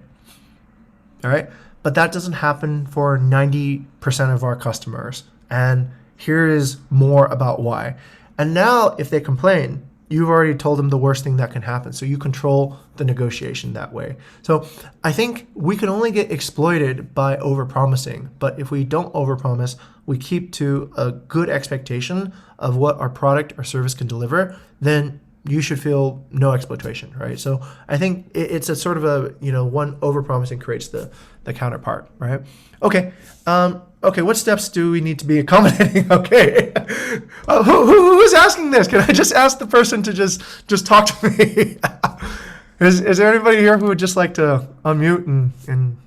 All right. But that doesn't happen for 90% of our customers. And here is more about why. And now if they complain, you've already told them the worst thing that can happen. So you control the negotiation that way. So I think we can only get exploited by overpromising. But if we don't overpromise, we keep to a good expectation of what our product or service can deliver, then you should feel no exploitation, right? So I think it's a sort of a, one overpromising creates the counterpart, right? Okay. Okay, what steps do we need to be accommodating? Okay. Who is asking this? Can I just ask the person to just talk to me? Is there anybody here who would just like to unmute and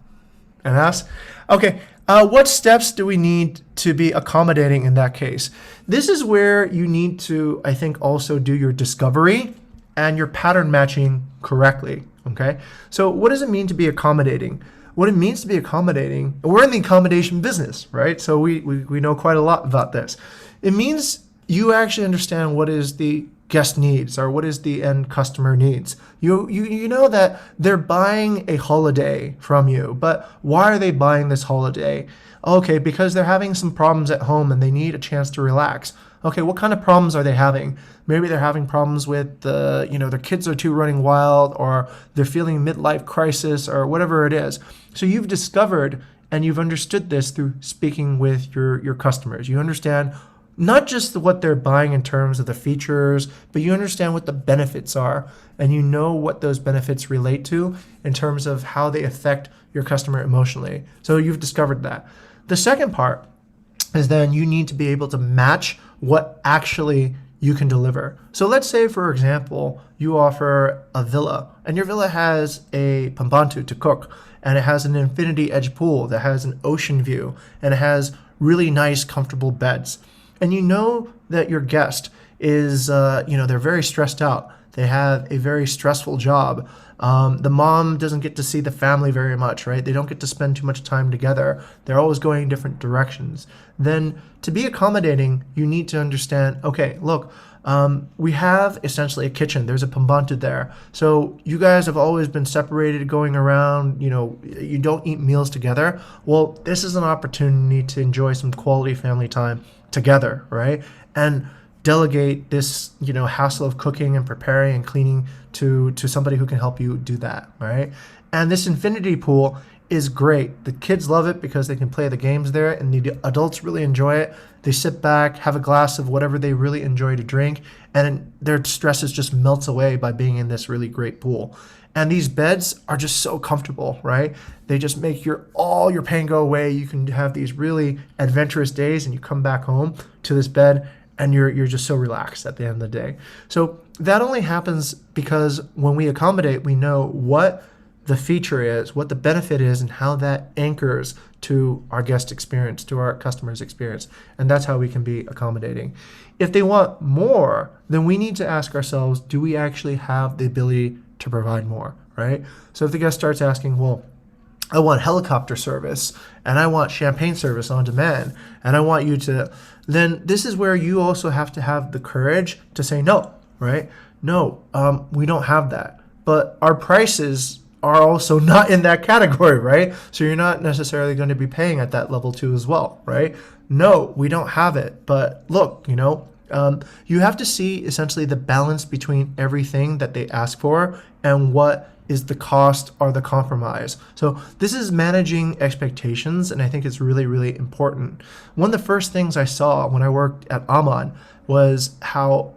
ask? Okay. What steps do we need to be accommodating in that case? This is where you need to, I think, also do your discovery and your pattern matching correctly. Okay. So what does it mean to be accommodating? What it means to be accommodating, we're in the accommodation business, right? So we know quite a lot about this. It means you actually understand what is the guest needs or what is the end customer needs. You know that they're buying a holiday from you, but why are they buying this holiday? Okay, because they're having some problems at home and they need a chance to relax. Okay, what kind of problems are they having? Maybe they're having problems with their kids are too running wild, or they're feeling midlife crisis, or whatever it is. So you've discovered and you've understood this through speaking with your customers. You understand not just what they're buying in terms of the features, but you understand what the benefits are, and you know what those benefits relate to in terms of how they affect your customer emotionally. So you've discovered that. The second part is then you need to be able to match what actually you can deliver. So let's say, for example, you offer a villa, and your villa has a pembantu to cook, and it has an infinity edge pool that has an ocean view, and it has really nice, comfortable beds. And you know that your guest is, they're very stressed out. They have a very stressful job. The mom doesn't get to see the family very much, right? They don't get to spend too much time together. They're always going different directions. Then to be accommodating, you need to understand, okay, look, we have essentially a kitchen. There's a pembantu there. So you guys have always been separated, going around, you don't eat meals together. Well, this is an opportunity to enjoy some quality family time together, right? And delegate this, hassle of cooking and preparing and cleaning to somebody who can help you do that, right? And this infinity pool is great. The kids love it because they can play the games there, and the adults really enjoy it. They sit back, have a glass of whatever they really enjoy to drink, and their stresses just melts away by being in this really great pool. And these beds are just so comfortable, right? They just make all your pain go away. You can have these really adventurous days, and you come back home to this bed and you're just so relaxed at the end of the day. So that only happens because when we accommodate, we know what the feature is, what the benefit is, and how that anchors to our guest experience, to our customer's experience. And that's how we can be accommodating. If they want more, then we need to ask ourselves, do we actually have the ability to provide more, right? So if the guest starts asking, well, I want helicopter service, and I want champagne service on demand, and I want you to, then this is where you also have to have the courage to say no, right? No, we don't have that. But our prices are also not in that category, right? So you're not necessarily going to be paying at that level too as well, right? No, we don't have it. But look, you have to see essentially the balance between everything that they ask for and what is the cost or the compromise. So this is managing expectations, and I think it's really, really important. One of the first things I saw when I worked at Aman was how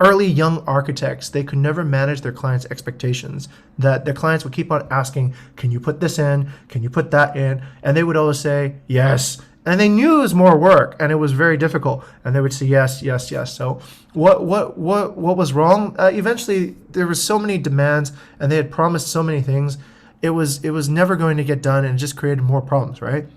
early young architects, they could never manage their clients' expectations, that their clients would keep on asking, can you put this in? Can you put that in? And they would always say, yes. And they knew it was more work and it was very difficult. And they would say, yes, yes, yes. So what was wrong? Eventually, there were so many demands and they had promised so many things. It was never going to get done, and it just created more problems, right?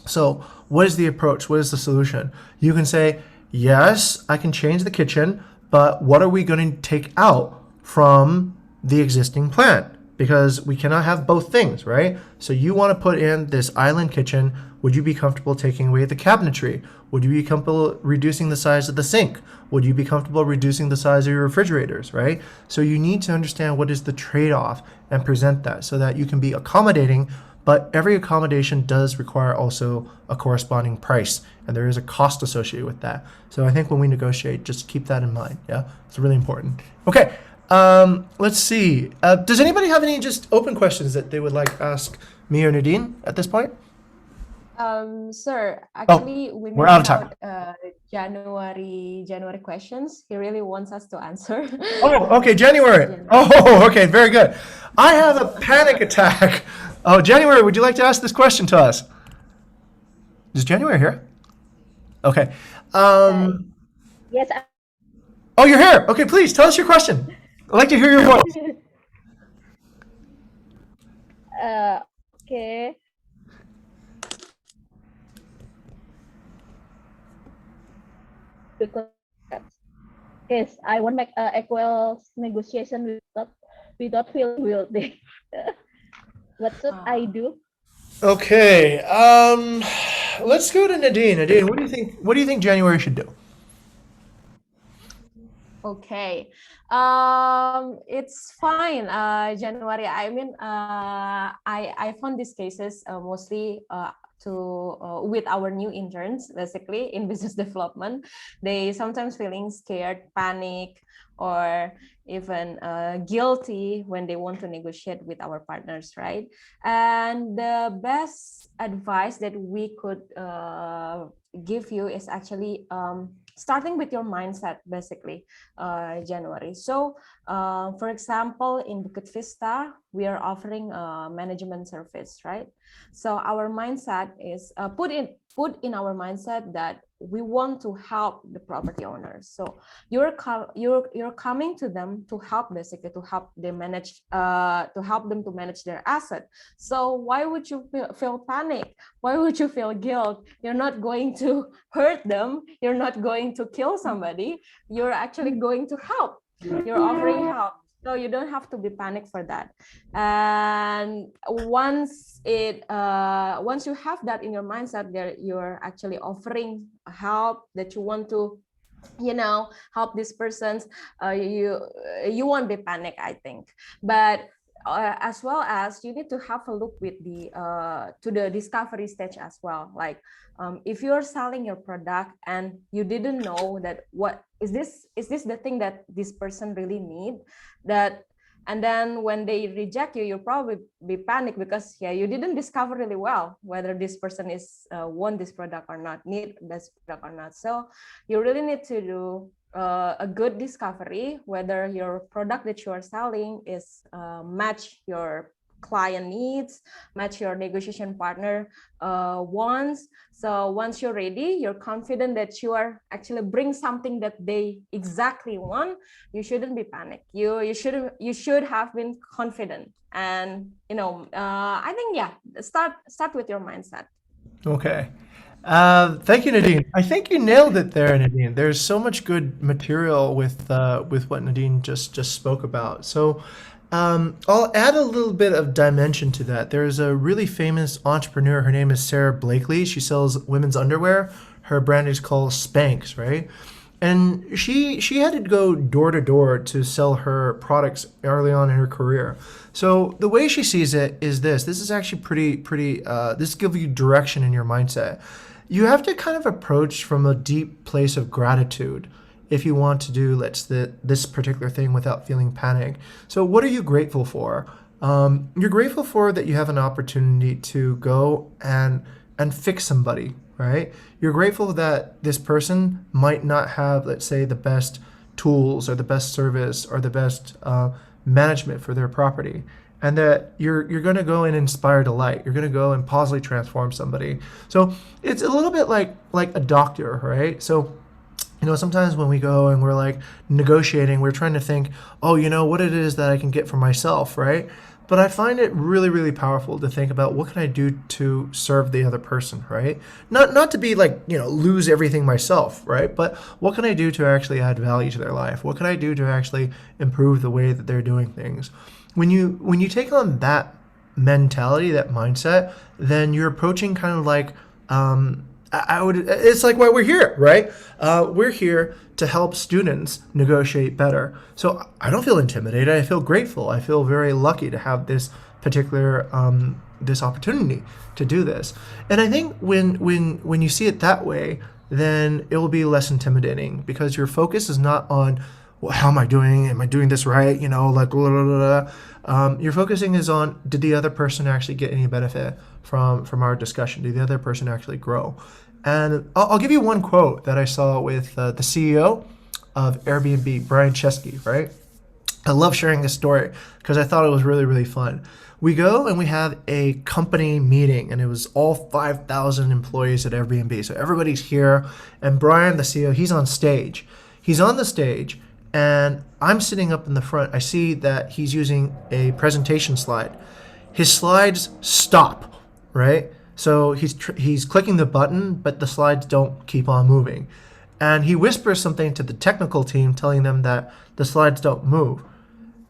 So what is the approach? What is the solution? You can say, yes, I can change the kitchen, but what are we going to take out from the existing plan? Because we cannot have both things, right? So you want to put in this island kitchen. Would you be comfortable taking away the cabinetry? Would you be comfortable reducing the size of the sink? Would you be comfortable reducing the size of your refrigerators, right? So you need to understand what is the trade-off and present that so that you can be accommodating, but every accommodation does require also a corresponding price, and there is a cost associated with that. So I think when we negotiate, just keep that in mind. Yeah, it's really important. Okay, let's see. Does anybody have any just open questions that they would like to ask me or Nadine at this point? Sir, actually, we we're out of time. January questions. He really wants us to answer. Oh, okay, January. Oh, okay, very good. I have a panic attack. Oh, January, would you like to ask this question to us? Is January here? Okay. Yes. Oh, you're here. Okay, please tell us your question. I'd like to hear your voice. Okay. Because yes, I want to make equal negotiation without feeling guilty. What should I do? Okay. Let's go to Nadine. Nadine, what do you think? What do you think January should do? Okay. It's fine, January. I mean, I found these cases mostly with our new interns, basically in business development. They sometimes feeling scared, panic, or even guilty when they want to negotiate with our partners, right? And the best advice that we could give you is actually starting with your mindset, basically, January. So, for example, in Bukit Vista, we are offering a management service, right? So our mindset is put in our mindset that we want to help the property owners. So you're coming to them to help, basically, to help them to manage their asset. So why would you feel panic? Why would you feel guilt? You're not going to hurt them. You're not going to kill somebody. You're actually going to help. You're offering help. So you don't have to be panicked for that. And once you have that in your mindset, that you're actually offering help, that you want to, help these persons, you won't be panicked, I think. But as well as you need to have a look with to the discovery stage as well. Like if you're selling your product and you didn't know that what is this the thing that this person really need, and then when they reject you, you'll probably be panicked because you didn't discover really well whether this person is want this product or not, need this product or not. So you really need to do a good discovery whether your product that you are selling is match your client needs, match your negotiation partner wants. So once you're ready, you're confident that you are actually bring something that they exactly want, you shouldn't be panicked. You should have been confident. And I think start with your mindset. Okay. Thank you, Nadine. I think you nailed it there, Nadine. There's so much good material with what Nadine just spoke about. So I'll add a little bit of dimension to that. There's a really famous entrepreneur. Her name is Sarah Blakely. She sells women's underwear. Her brand is called Spanx, right? And she had to go door to door to sell her products early on in her career. So the way she sees it is this. This is actually pretty. This gives you direction in your mindset. You have to kind of approach from a deep place of gratitude if you want to do this particular thing without feeling panic. So what are you grateful for? You're grateful for that you have an opportunity to go and fix somebody, right? You're grateful that this person might not have, let's say, the best tools or the best service or the best management for their property, and that you're going to go and inspire delight. You're going to go and positively transform somebody. So it's a little bit like a doctor, right? So sometimes when we go and we're like negotiating, we're trying to think, oh, what it is that I can get for myself, right? But I find it really, really powerful to think about what can I do to serve the other person, right? Not to be like, lose everything myself, right? But what can I do to actually add value to their life? What can I do to actually improve the way that they're doing things? When you take on that mentality, that mindset, then you're approaching kind of like, it's like why we're here, right? We're here to help students negotiate better. So I don't feel intimidated. I feel grateful. I feel very lucky to have this particular this opportunity to do this. And I think when you see it that way, then it will be less intimidating because your focus is not on, well, how am I doing? Am I doing this right? Like blah, blah, blah. Your focusing is on, did the other person actually get any benefit from our discussion? Did the other person actually grow? And I'll give you one quote that I saw with the CEO of Airbnb, Brian Chesky, right? I love sharing this story because I thought it was really, really fun. We go and we have a company meeting, and it was all 5,000 employees at Airbnb. So everybody's here, and Brian, the CEO, he's on stage. He's on the stage, and I'm sitting up in the front. I see that he's using a presentation slide. His slides stop, right? So he's clicking the button, but the slides don't keep on moving. And he whispers something to the technical team, telling them that the slides don't move.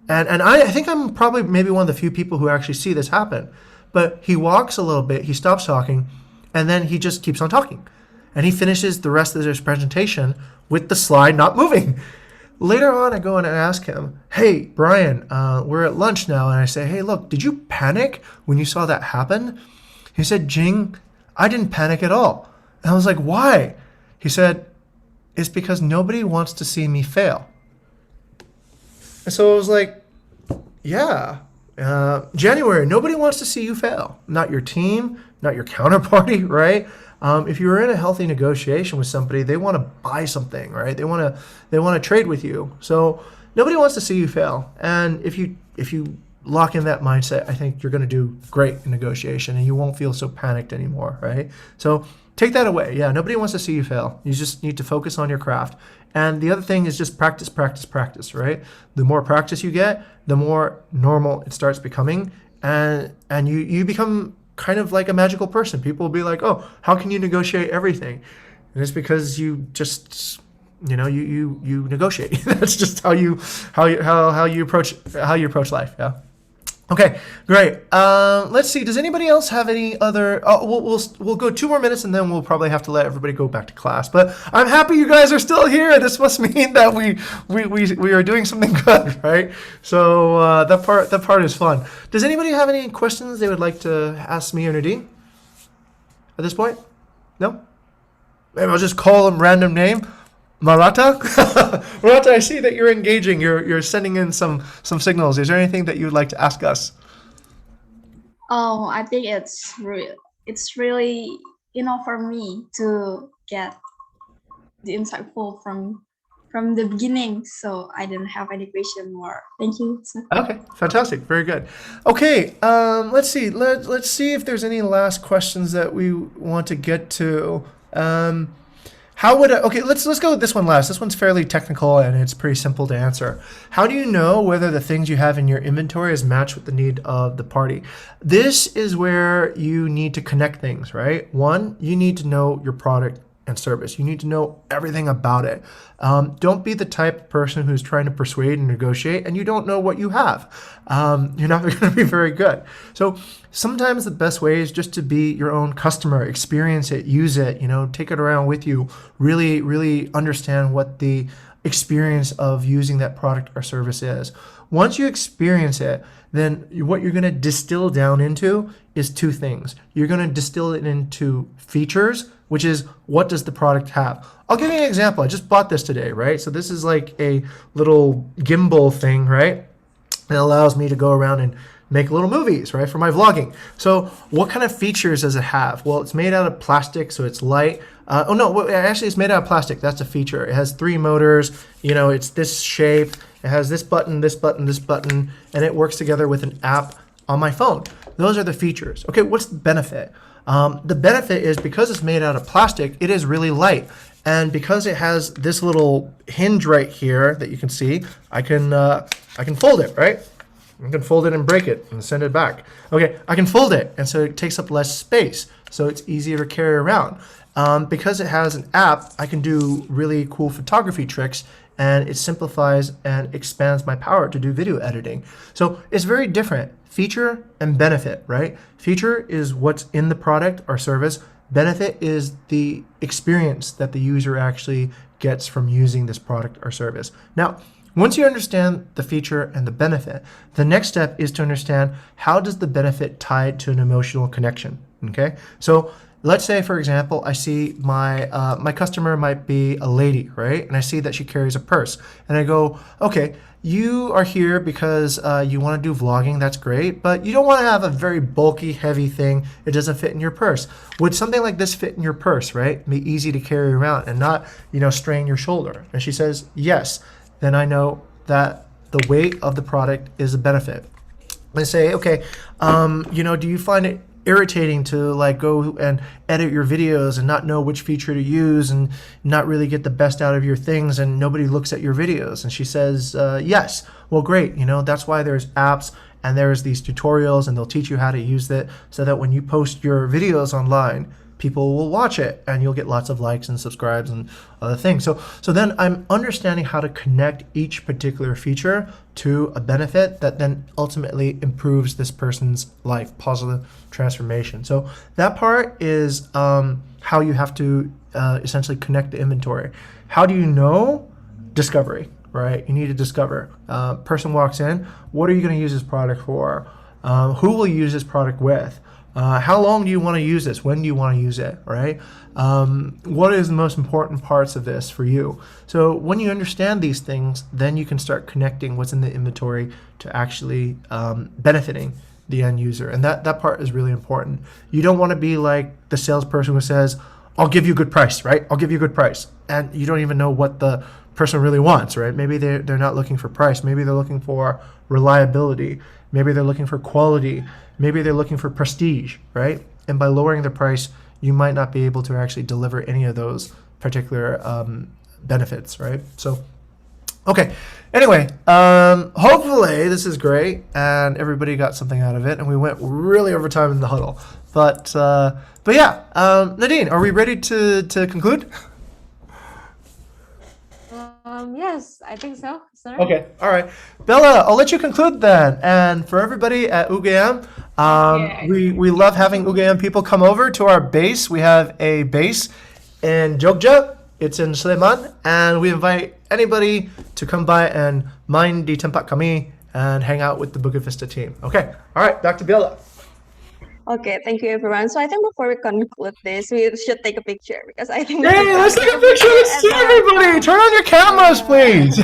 And I think I'm probably maybe one of the few people who actually see this happen. But he walks a little bit, he stops talking, and then he just keeps on talking. And he finishes the rest of his presentation with the slide not moving. Later on, I go in and ask him, hey, Brian, we're at lunch now. And I say, hey, look, did you panic when you saw that happen? He said, Jing, I didn't panic at all. And I was like, why? He said, it's because nobody wants to see me fail. And so I was like, yeah, January, nobody wants to see you fail. Not your team, not your counterparty, right? If you're in a healthy negotiation with somebody, they want to buy something, right? They want to trade with you. So nobody wants to see you fail. And if you lock in that mindset, I think you're going to do great in negotiation, and you won't feel so panicked anymore, right? So take that away. Yeah, nobody wants to see you fail. You just need to focus on your craft. And the other thing is just practice, practice, practice, right? The more practice you get, the more normal it starts becoming, and you become kind of like a magical person. People will be like, oh, how can you negotiate everything? And it's because you just you negotiate. That's just how you approach life. Yeah. Okay, great. Let's see. Does anybody else have any other? We'll go 2 more minutes, and then we'll probably have to let everybody go back to class. But I'm happy you guys are still here. This must mean that we are doing something good, right? So that part is fun. Does anybody have any questions they would like to ask me or Nadine at this point? No. Maybe I'll just call them random name. Marata? Marata, I see that you're engaging. You're sending in some signals. Is there anything that you would like to ask us? Oh, I think it's really for me to get the insightful from the beginning. So I didn't have any question more. Thank you. Okay, fantastic. Very good. Okay, let's see. Let's see if there's any last questions that we want to get to. Let's go with this one last. This one's fairly technical and it's pretty simple to answer. How do you know whether the things you have in your inventory is matched with the need of the party? This is where you need to connect things, right? One, you need to know your product and service. You need to know everything about it. Don't be the type of person who's trying to persuade and negotiate and you don't know what you have. You're not going to be very good. So sometimes the best way is just to be your own customer, experience it, use it, take it around with you, really, really understand what the experience of using that product or service is. Once you experience it, then what you're going to distill down into is 2 things. You're going to distill it into features, which is what does the product have? I'll give you an example. I just bought this today, right? So this is like a little gimbal thing, right? It allows me to go around and make little movies, right, for my vlogging. So what kind of features does it have? Well, it's made out of plastic, so it's light. Oh no, well, actually it's made out of plastic. That's a feature. It has 3 motors. You know, it's this shape. It has this button, this button, this button, and it works together with an app on my phone. Those are the features. Okay, what's the benefit? The benefit is because it's made out of plastic, it is really light. And because it has this little hinge right here that you can see, I can fold it, right? I can fold it and break it and send it back. Okay, I can fold it, and so it takes up less space, so it's easier to carry around. Because it has an app, I can do really cool photography tricks, and it simplifies and expands my power to do video editing. So it's very different. Feature and benefit, right? Feature is what's in the product or service. Benefit is the experience that the user actually gets from using this product or service. Now, once you understand the feature and the benefit, the next step is to understand how does the benefit tie to an emotional connection, okay? So let's say, for example, I see my customer might be a lady, right? And I see that she carries a purse. And I go, okay, you are here because you want to do vlogging, that's great, but you don't want to have a very bulky, heavy thing. It doesn't fit in your purse. Would something like this fit in your purse, right? Be easy to carry around and not, strain your shoulder. And she says, yes. Then I know that the weight of the product is a benefit. I say, okay, do you find it irritating to like go and edit your videos and not know which feature to use and not really get the best out of your things and nobody looks at your videos? And she says, yes. Well, great. That's why there's apps and there's these tutorials and they'll teach you how to use it so that when you post your videos online, people will watch it and you'll get lots of likes and subscribes and other things. So then I'm understanding how to connect each particular feature to a benefit that then ultimately improves this person's life, positive transformation. So that part is how you have to essentially connect the inventory. How do you know? Discovery, right? You need to discover. Person walks in, what are you going to use this product for? Who will you use this product with? How long do you want to use this? When do you want to use it, right? What is the most important parts of this for you? So when you understand these things, then you can start connecting what's in the inventory to actually benefiting the end user. And that part is really important. You don't want to be like the salesperson who says, I'll give you a good price, right? I'll give you a good price. And you don't even know what the person really wants, right? Maybe they're not looking for price. Maybe they're looking for reliability. Maybe they're looking for quality. Maybe they're looking for prestige, right? And by lowering the price, you might not be able to actually deliver any of those particular benefits, right? So, okay. Anyway, hopefully this is great and everybody got something out of it. And we went really over time in the huddle. But yeah, Nadine, are we ready to conclude? Yes, I think so, sir. Okay, all right. Bella, I'll let you conclude then. And for everybody at UGM, we love having UGM people come over to our base. We have a base in Jogja. It's in Sleman. And we invite anybody to come by and main di tempat kami and hang out with the Bukit Vista team. Okay, all right, back to Bella. Okay, thank you everyone. So I think before we conclude this, we should take a picture because I think. Hey, let's take a picture. Let's see everybody. Turn on your cameras, please.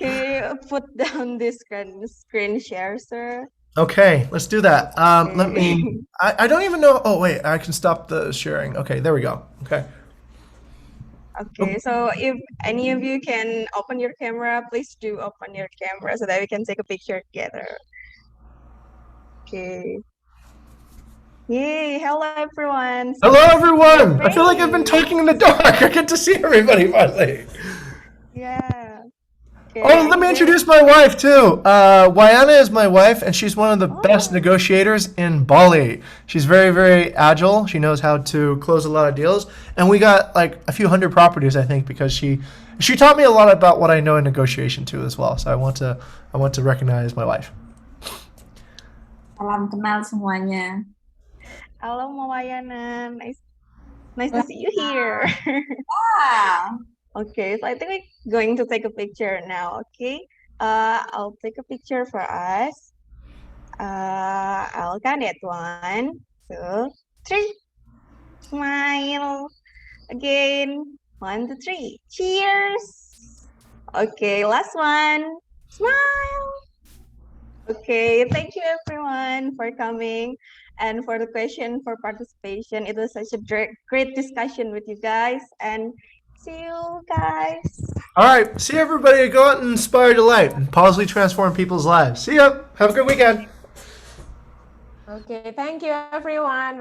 Can you put down this screen share, sir? Okay, let's do that. Let me. I don't even know. Oh wait, I can stop the sharing. Okay, there we go. Okay. Okay, so if any of you can open your camera, please do open your camera so that we can take a picture together. Okay. Yay, hello everyone. Hello everyone. I feel like I've been talking in the dark. I get to see everybody finally. Yeah. Okay. Oh, let me introduce my wife too. Wayana is my wife and she's one of the best negotiators in Bali. She's very, very agile. She knows how to close a lot of deals. And we got like a few hundred properties, I think, because she taught me a lot about what I know in negotiation too as well. So I want to recognize my wife. Salam kenal semuanya. Hello, Mawayana. Nice to see you here. Yeah. Okay, so I think we're going to take a picture now. Okay, I'll take a picture for us. I'll count it. 1, 2, 3. Smile. Again. 1, 2, 3. Cheers. Okay, last one. Smile. Okay, thank you everyone for coming and for the question, for participation. It was such a great discussion with you guys, and see you guys. All right. See everybody. Go out and inspire delight and positively transform people's lives. See ya. Have a good weekend. Okay, thank you everyone.